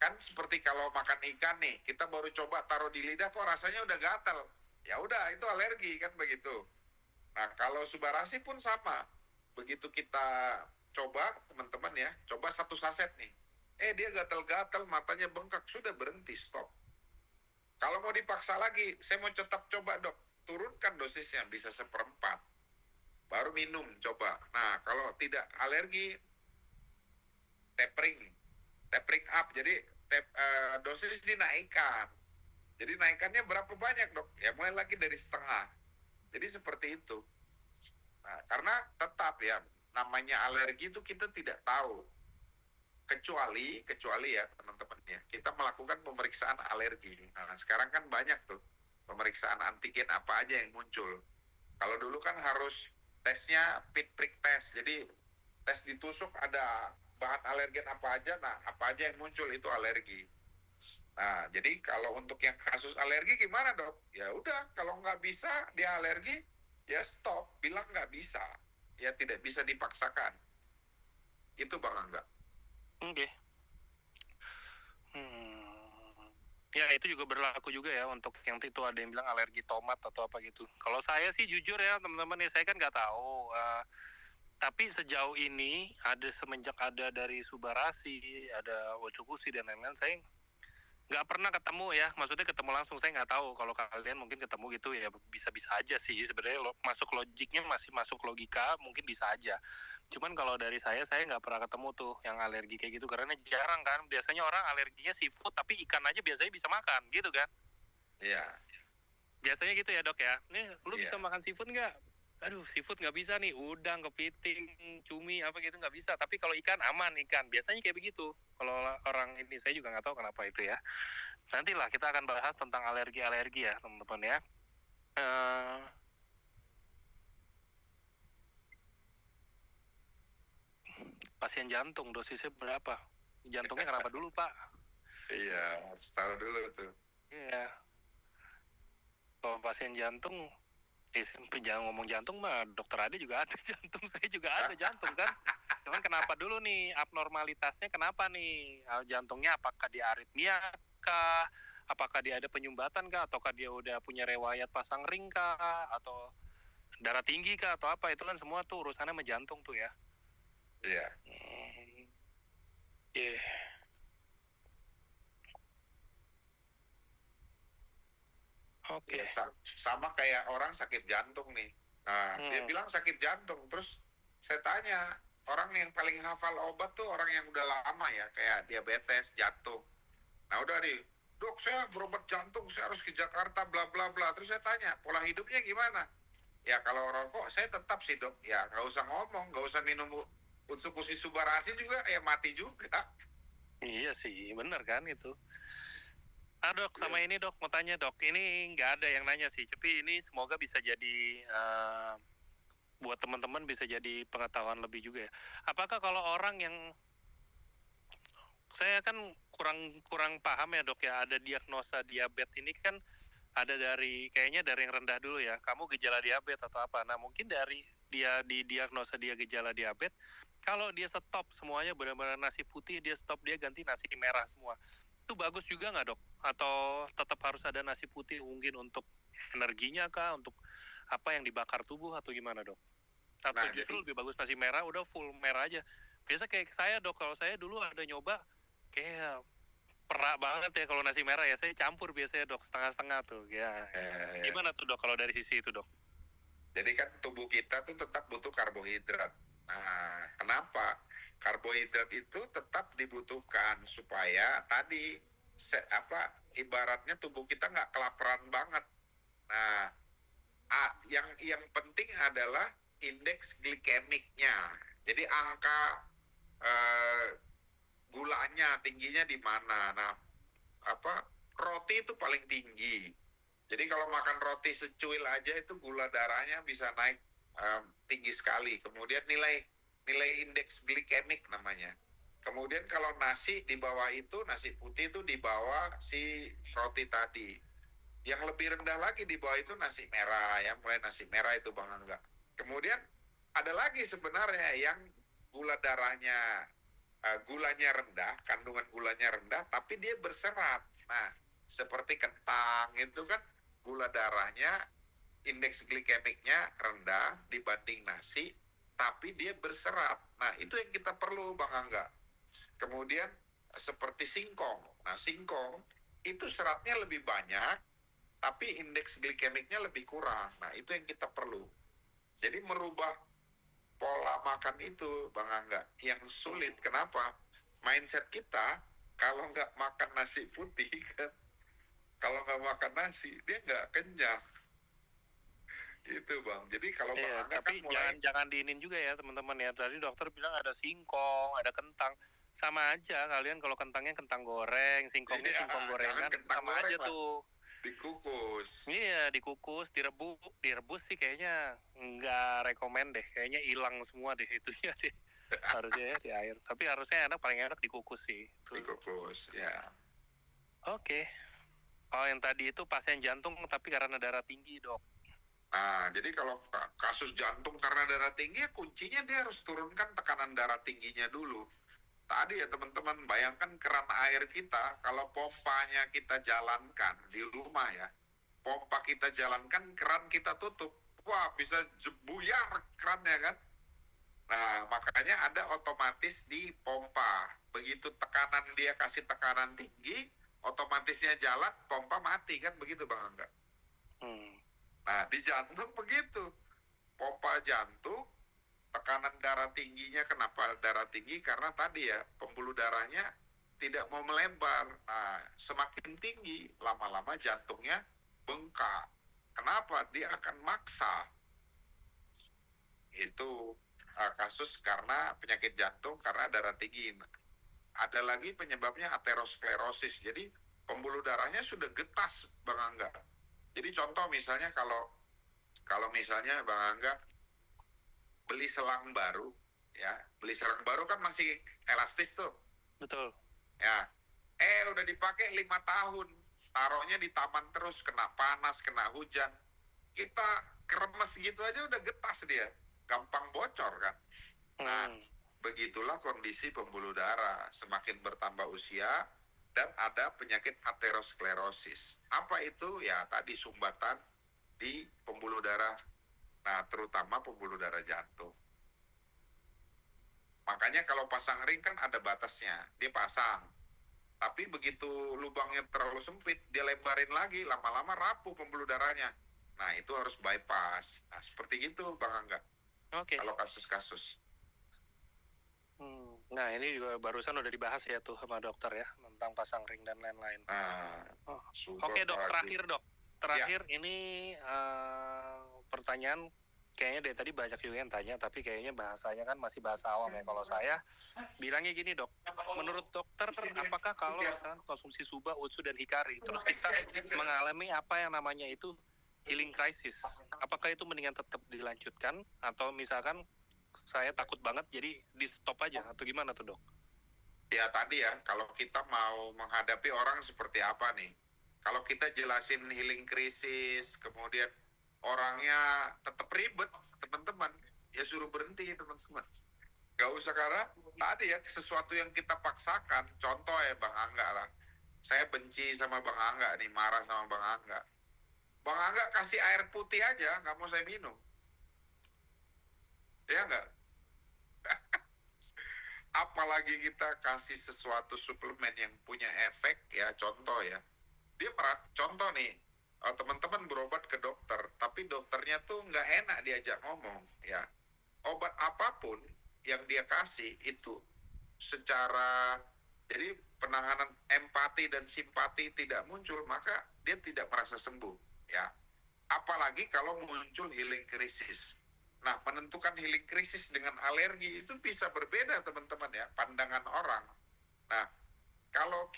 Kan seperti kalau makan ikan nih, kita baru coba taruh di lidah kok rasanya udah gatal. Ya udah, itu alergi kan begitu. Nah, kalau Subarasi pun sama. Begitu kita coba, teman-teman ya, coba 1 saset nih. Dia gatal-gatal, matanya bengkak, sudah berhenti, stop. Kalau mau dipaksa lagi, saya mau tetap coba dok, turunkan dosisnya, bisa 1/4. baru minum coba. Nah, kalau tidak alergi, tapering up. Jadi dosis dinaikkan. Jadi naikannya berapa banyak, Dok? Ya mulai lagi dari setengah. Jadi seperti itu. Nah, karena tetap ya, namanya alergi itu kita tidak tahu. Kecuali ya teman-teman ya, kita melakukan pemeriksaan alergi. Nah, sekarang kan banyak tuh pemeriksaan antigen apa aja yang muncul. Kalau dulu kan harus tesnya pit prick test. Jadi tes ditusuk ada bahan alergen apa aja, nah apa aja yang muncul itu alergi. Nah, jadi kalau untuk yang kasus alergi gimana, Dok? Ya udah, kalau nggak bisa dia alergi, ya stop, bilang nggak bisa. Ya tidak bisa dipaksakan. Itu Bang Angga. Oke. Ya itu juga berlaku juga ya untuk yang itu ada yang bilang alergi tomat atau apa gitu. Kalau saya sih jujur ya teman-teman ya, saya kan nggak tahu. Tapi sejauh ini semenjak ada dari Subarasi, ada Wocukusi dan lain-lain, saya nggak pernah ketemu ya, maksudnya ketemu langsung. Saya nggak tahu, kalau kalian mungkin ketemu gitu ya, bisa-bisa aja sih sebenarnya. Masuk logiknya, masih masuk logika, mungkin bisa aja. Cuman kalau dari saya nggak pernah ketemu tuh yang alergi kayak gitu, karena jarang kan. Biasanya orang alerginya seafood, tapi ikan aja biasanya bisa makan gitu kan. Iya. Biasanya gitu ya, Dok ya. Nih lu Iya. bisa makan seafood nggak? Aduh, seafood nggak bisa nih, udang, kepiting, cumi apa gitu nggak bisa. Tapi kalau ikan aman, ikan biasanya kayak begitu. Kalau orang ini, saya juga nggak tahu kenapa itu ya. Nantilah kita akan bahas tentang alergi ya teman-teman ya. Pasien jantung dosisnya berapa? Jantungnya kenapa dulu, Pak? Iya, harus tahu dulu tuh. Iya. Kalau pasien jantung, jangan ngomong jantung mah, dokter Ade juga ada jantung, saya juga ada jantung kan. Cuman kenapa dulu nih, abnormalitasnya kenapa nih? Jantungnya apakah dia aritmia kah? Apakah dia ada penyumbatan kah? Ataukah dia udah punya riwayat pasang ring kah? Atau darah tinggi kah? Atau apa? Itu kan semua tuh urusannya sama jantung tuh ya. Iya. Yeah. Oke. Ya, sama kayak orang sakit jantung nih. Nah, dia bilang sakit jantung. Terus saya tanya, orang yang paling hafal obat tuh orang yang udah lama ya, kayak diabetes, jantung. Nah udah nih, Dok saya berobat jantung, saya harus ke Jakarta, bla bla bla. Terus saya tanya, pola hidupnya gimana? Ya kalau rokok saya tetap sih, Dok. Ya nggak usah ngomong, nggak usah minum Utsukushi Subarasi juga, ya mati juga. Iya sih, bener kan itu. Dok, sama ini Dok, mau tanya Dok, ini nggak ada yang nanya sih, tapi ini semoga bisa jadi buat teman-teman bisa jadi pengetahuan lebih juga ya. Apakah kalau orang yang, saya kan kurang paham ya Dok ya, ada diagnosa diabetes ini kan ada kayaknya dari yang rendah dulu ya, kamu gejala diabetes atau apa. Nah mungkin dari dia diagnosa dia gejala diabetes, kalau dia stop semuanya benar-benar nasi putih, dia stop, dia ganti nasi merah semua, itu bagus juga nggak Dok? Atau tetap harus ada nasi putih mungkin untuk energinya kah, untuk apa yang dibakar tubuh atau gimana Dok? Atau justru lebih bagus nasi merah, udah full merah aja? Biasa kayak saya Dok, kalau saya dulu ada nyoba kayak perak banget ya kalau nasi merah ya, saya campur biasanya Dok, setengah-setengah tuh ya. Gimana tuh Dok kalau dari sisi itu Dok? Jadi kan tubuh kita tuh tetap butuh karbohidrat. Nah, kenapa? Karbohidrat itu tetap dibutuhkan supaya tadi ibaratnya tubuh kita nggak kelaparan banget. Nah, yang penting adalah indeks glikemiknya. Jadi angka gulanya tingginya di mana. Nah, roti itu paling tinggi. Jadi kalau makan roti secuil aja itu gula darahnya bisa naik tinggi sekali. Kemudian nilai indeks glikemik namanya. Kemudian kalau nasi di bawah itu, nasi putih itu di bawah si roti tadi. Yang lebih rendah lagi di bawah itu nasi merah, ya mulai nasi merah itu Bang Angga. Kemudian ada lagi sebenarnya yang gula darahnya gulanya rendah, kandungan gulanya rendah, tapi dia berserat. Nah, seperti kentang itu kan gula darahnya, indeks glikemiknya rendah dibanding nasi, tapi dia berserat. Nah, itu yang kita perlu Bang Angga. Kemudian seperti singkong. Nah, singkong itu seratnya lebih banyak, tapi indeks glikemiknya lebih kurang. Nah, itu yang kita perlu. Jadi merubah pola makan itu, Bang Angga, yang sulit. Kenapa? Mindset kita, kalau nggak makan nasi putih kan, kalau nggak makan nasi, dia nggak kenyang. Itu Bang. Jadi kalau Bang Iya, Angga kan tapi mulai, jangan diinin juga ya teman-teman ya. Tadi dokter bilang ada singkong, ada kentang. Sama aja kalian kalau kentangnya kentang goreng, singkongnya iya, singkong jangan gorengan, kentang sama goreng aja lah, tuh. dikukus. Iya, dikukus, direbus sih kayaknya nggak rekomen deh. Kayaknya hilang semua deh itunya deh. Harusnya ya di air. Tapi harusnya paling enak dikukus sih. Dikukus, ya. Oke. Oh, yang tadi itu pasien jantung tapi karena darah tinggi, Dok. Nah, jadi kalau kasus jantung karena darah tinggi, ya kuncinya dia harus turunkan tekanan darah tingginya dulu. Tadi ya teman-teman, bayangkan keran air kita, kalau pompanya kita jalankan di rumah ya, pompa kita jalankan, keran kita tutup, wah bisa buyar kerannya kan. Nah, makanya ada otomatis di pompa. Begitu tekanan dia kasih tekanan tinggi, otomatisnya jalan, pompa mati kan, begitu Bang Angga. Nah, di jantung begitu. Pompa jantung, tekanan darah tingginya, kenapa darah tinggi? Karena tadi ya, pembuluh darahnya tidak mau melebar. Nah, semakin tinggi, lama-lama jantungnya bengkak. Kenapa? Dia akan maksa. Itu kasus karena penyakit jantung karena darah tinggi. Ada lagi penyebabnya aterosklerosis. Jadi pembuluh darahnya sudah getas, Bang Angga. Jadi contoh misalnya kalau misalnya Bang Angga beli selang baru, ya beli selang baru kan masih elastis tuh. Betul. Ya, udah dipakai 5 tahun, taruhnya di taman terus, kena panas, kena hujan, kita keremes gitu aja udah getas dia, gampang bocor kan. Nah, begitulah kondisi pembuluh darah, semakin bertambah usia dan ada penyakit aterosklerosis. Apa itu? Ya tadi sumbatan di pembuluh darah, nah terutama pembuluh darah jantung. Makanya kalau pasang ring kan ada batasnya, dia pasang. Tapi begitu lubangnya terlalu sempit, dia lebarin lagi, lama-lama rapuh pembuluh darahnya. Nah itu harus bypass. Nah seperti itu Bang Angga. Oke. Kalau kasus-kasus. Nah ini juga barusan udah dibahas ya tuh sama dokter ya tentang pasang ring dan lain-lain. Oke dok, terakhir dok. Terakhir ya. Ini pertanyaan kayaknya dari tadi banyak juga yang tanya, tapi kayaknya bahasanya kan masih bahasa awam ya. Kalau saya bilangnya gini dok, menurut dokter apakah kalau misalkan konsumsi Suba, Utsu, dan Hikari, terus kita mengalami apa yang namanya itu healing crisis, apakah itu mendingan tetap dilanjutkan atau misalkan saya takut banget jadi di stop aja atau gimana tuh dok? Ya tadi ya, kalau kita mau menghadapi orang seperti apa nih, kalau kita jelasin healing krisis, kemudian orangnya tetap ribet, teman-teman, ya suruh berhenti teman-teman. Gak usah, karena tadi ya sesuatu yang kita paksakan, contoh ya Bang Angga lah, saya benci sama Bang Angga nih, marah sama Bang Angga. Bang Angga kasih air putih aja, nggak mau saya minum. Ya nggak? Apalagi kita kasih sesuatu suplemen yang punya efek ya, contoh ya. Dia contoh nih, teman-teman berobat ke dokter, tapi dokternya tuh nggak enak diajak ngomong ya. Obat apapun yang dia kasih itu secara, jadi penanganan empati dan simpati tidak muncul, maka dia tidak merasa sembuh ya. Apalagi kalau muncul healing krisis. Nah, menentukan healing krisis dengan alergi itu bisa berbeda teman-teman ya, pandangan orang. Nah, kalau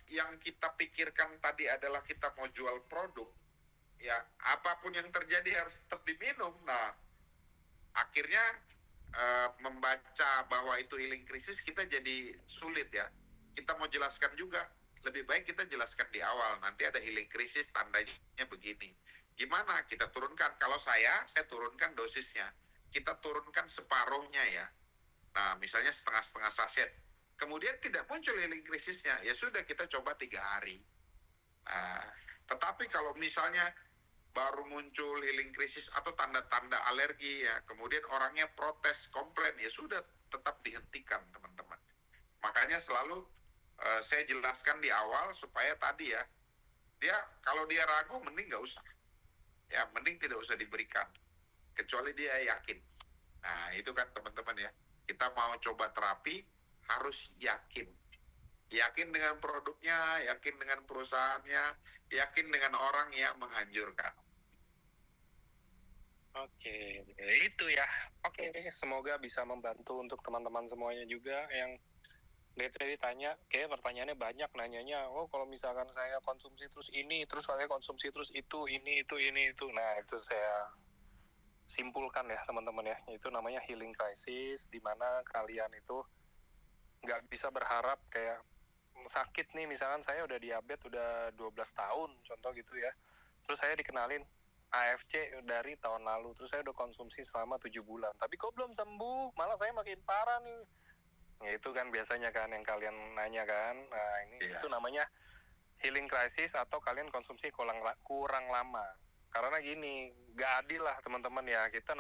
yang kita pikirkan tadi adalah kita mau jual produk, ya apapun yang terjadi harus tetap diminum. Nah, akhirnya membaca bahwa itu healing krisis kita jadi sulit ya. Kita mau jelaskan juga, lebih baik kita jelaskan di awal, nanti ada healing krisis tandanya begini. Gimana kita turunkan? Kalau saya turunkan dosisnya. Kita turunkan separuhnya ya. Nah, misalnya setengah-setengah saset. Kemudian tidak muncul healing krisisnya, ya sudah kita coba 3 hari. Nah, tetapi kalau misalnya baru muncul healing krisis atau tanda-tanda alergi ya, kemudian orangnya protes, komplain, ya sudah tetap dihentikan teman-teman. Makanya selalu saya jelaskan di awal supaya tadi ya, dia kalau dia ragu mending nggak usah. Ya, mending tidak usah diberikan. kecuali dia yakin. Nah, itu kan teman-teman ya. Kita mau coba terapi harus yakin. Yakin dengan produknya, yakin dengan perusahaannya, yakin dengan orang yang menganjurkan. Oke, itu ya. Oke, semoga bisa membantu untuk teman-teman semuanya juga yang tadi tanya, kayak pertanyaannya banyak nanyanya, oh kalau misalkan saya konsumsi terus ini, terus saya konsumsi terus itu, ini, itu. Nah, itu saya simpulkan ya teman-teman ya, itu namanya healing crisis, di mana kalian itu nggak bisa berharap kayak sakit nih, misalkan saya udah diabetes udah 12 tahun, contoh gitu ya, terus saya dikenalin AFC dari tahun lalu, terus saya udah konsumsi selama 7 bulan, tapi kok belum sembuh, malah saya makin parah nih. Ya, itu kan biasanya kan yang kalian nanya kan. Nah, ini itu namanya healing crisis atau kalian konsumsi kurang lama. Karena gini, gak adil lah teman-teman ya. Kita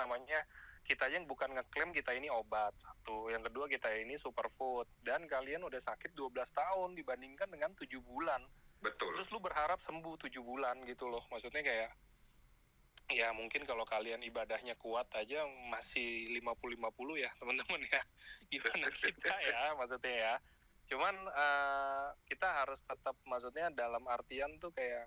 yang bukan ngeklaim kita ini obat. Satu. Yang kedua, kita ini superfood. Dan kalian udah sakit 12 tahun dibandingkan dengan 7 bulan. Betul. Terus lu berharap sembuh 7 bulan gitu loh. Maksudnya kayak, ya mungkin kalau kalian ibadahnya kuat aja masih 50-50 ya teman-teman ya. Gimana kita ya maksudnya ya. Cuman kita harus tetap, maksudnya dalam artian tuh kayak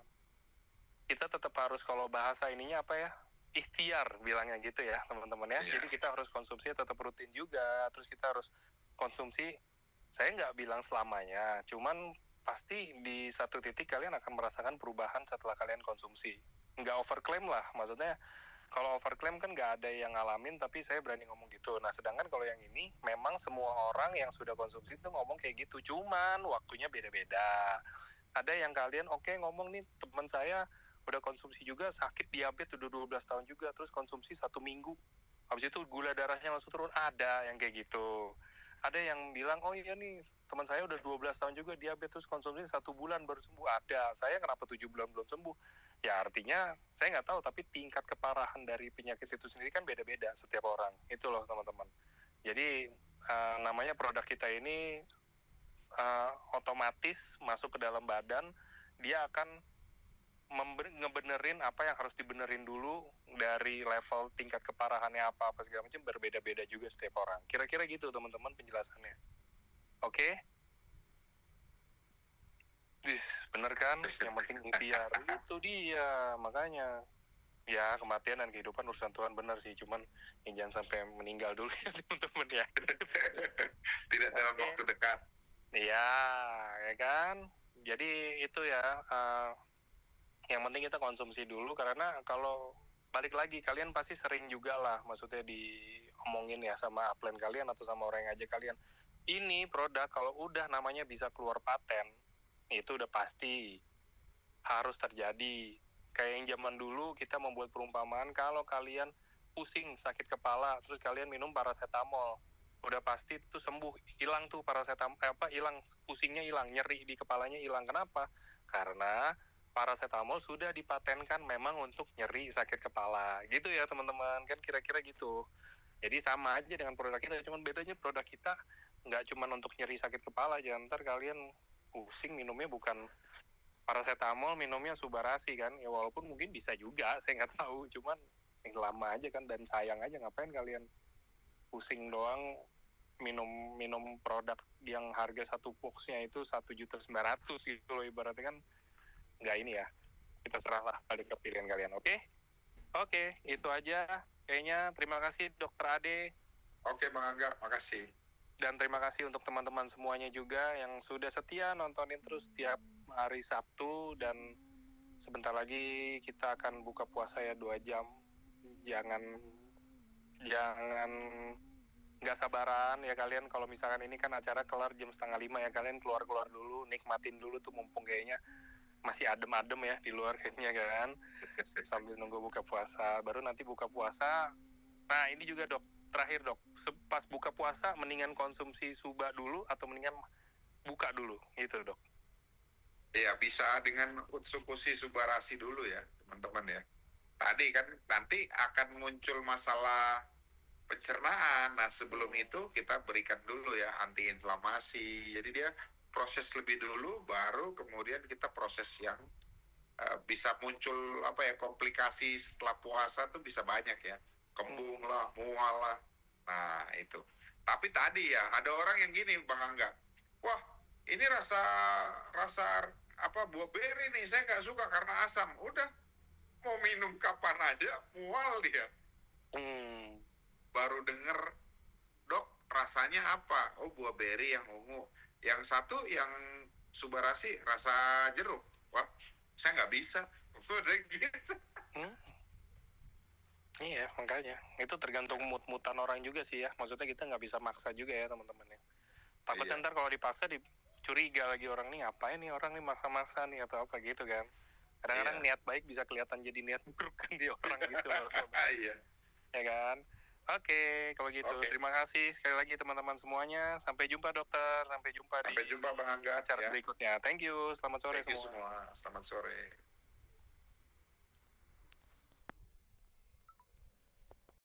kita tetap harus, kalau bahasa ininya apa ya, ikhtiar bilangnya gitu ya teman-teman ya. Jadi kita harus konsumsi tetap rutin juga. Terus kita harus konsumsi, saya nggak bilang selamanya, cuman pasti di satu titik kalian akan merasakan perubahan setelah kalian konsumsi. Nggak overclaim lah, maksudnya kalau overclaim kan nggak ada yang ngalamin, tapi saya berani ngomong gitu. Nah, sedangkan kalau yang ini, memang semua orang yang sudah konsumsi itu ngomong kayak gitu, cuman waktunya beda-beda. Ada yang kalian, oke, ngomong nih, teman saya udah konsumsi juga, sakit diabetes udah 12 tahun juga, terus konsumsi 1 minggu, habis itu gula darahnya langsung turun, ada yang kayak gitu. Ada yang bilang, oh iya nih, teman saya udah 12 tahun juga diabetes, konsumsi 1 bulan baru sembuh, ada. Saya kenapa 7 bulan belum sembuh? Ya artinya, saya nggak tahu, tapi tingkat keparahan dari penyakit itu sendiri kan beda-beda setiap orang. Itu loh teman-teman. Jadi, namanya produk kita ini otomatis masuk ke dalam badan, dia akan ngebenerin apa yang harus dibenerin dulu dari level tingkat keparahannya apa segala macam, berbeda-beda juga setiap orang. Kira-kira gitu teman-teman penjelasannya. Oke? Bener kan? Yang penting ikhtiar. Itu dia, makanya. Ya, kematian dan kehidupan urusan Tuhan, benar sih. Cuman yang jangan sampai meninggal dulu ya teman-teman ya. Tidak dalam waktu dekat. Iya, ya kan? Jadi itu ya, yang penting kita konsumsi dulu, karena kalau balik lagi, kalian pasti sering juga lah, maksudnya diomongin ya sama upline kalian atau sama orang yang ngajak kalian, ini produk kalau udah namanya bisa keluar paten, itu udah pasti harus terjadi. Kayak yang zaman dulu kita membuat perumpamaan, kalau kalian pusing sakit kepala terus kalian minum paracetamol, udah pasti itu sembuh, hilang tuh paracetamol, hilang pusingnya, hilang nyeri di kepalanya, hilang. Kenapa? Karena paracetamol sudah dipatenkan memang untuk nyeri sakit kepala, gitu ya teman-teman, kan kira-kira gitu. Jadi sama aja dengan produk kita, cuman bedanya produk kita nggak cuma untuk nyeri sakit kepala aja, ntar kalian pusing minumnya bukan paracetamol, minumnya Subarasi kan, ya walaupun mungkin bisa juga, saya nggak tahu, cuman yang lama aja kan, dan sayang aja, ngapain kalian pusing doang minum produk yang harga satu boxnya itu 1.900.000 gitu loh, ibaratnya kan nggak ini ya. Kita serahlah balik ke pilihan kalian. Oke, itu aja kayaknya. Terima kasih Dokter Ade. Oke Bang Angga, makasih. Dan terima kasih untuk teman-teman semuanya juga yang sudah setia nontonin terus tiap hari Sabtu. Dan sebentar lagi kita akan buka puasa ya, 2 jam. Jangan nggak sabaran ya kalian. Kalau misalkan ini kan acara kelar jam 4:30 ya, kalian keluar dulu, nikmatin dulu tuh, mumpung kayaknya masih adem-adem ya di luar kayaknya kan, sambil nunggu buka puasa. Baru nanti buka puasa, nah ini juga dok, terakhir dok, pas buka puasa mendingan konsumsi Suba dulu atau mendingan buka dulu gitu dok? Ya bisa dengan konsumsi Subarasi dulu ya teman-teman ya. Tadi kan nanti akan muncul masalah pencernaan. Nah sebelum itu kita berikan dulu ya antiinflamasi. Jadi dia proses lebih dulu, baru kemudian kita proses yang bisa muncul komplikasi setelah puasa tuh bisa banyak ya. kembung lah, mual lah. Nah itu. Tapi tadi ya ada orang yang gini Bang Angga, wah ini rasa rasa apa buah beri nih saya nggak suka karena asam. Udah mau minum kapan aja mual dia. Baru denger dok rasanya apa? Oh buah beri yang ungu. Yang satu yang Subarasi rasa jeruk. Wah saya nggak bisa. Udah gitu. Iya, makanya. Itu tergantung mood-moodan orang juga sih ya. Maksudnya kita nggak bisa maksa juga ya teman-teman ya. Takutnya ntar kalau dipaksa dicuriga lagi orang nih, ngapain nih orang nih maksa-maksa nih atau apa gitu kan. Kadang-kadang niat baik bisa kelihatan jadi niat buruk kan di orang gitu. Iya. Ya kan? Oke, kalau gitu. Terima kasih sekali lagi teman-teman semuanya. Sampai jumpa dokter. Sampai jumpa Bang Angga acara berikutnya. Thank you. Selamat sore semua. Selamat sore.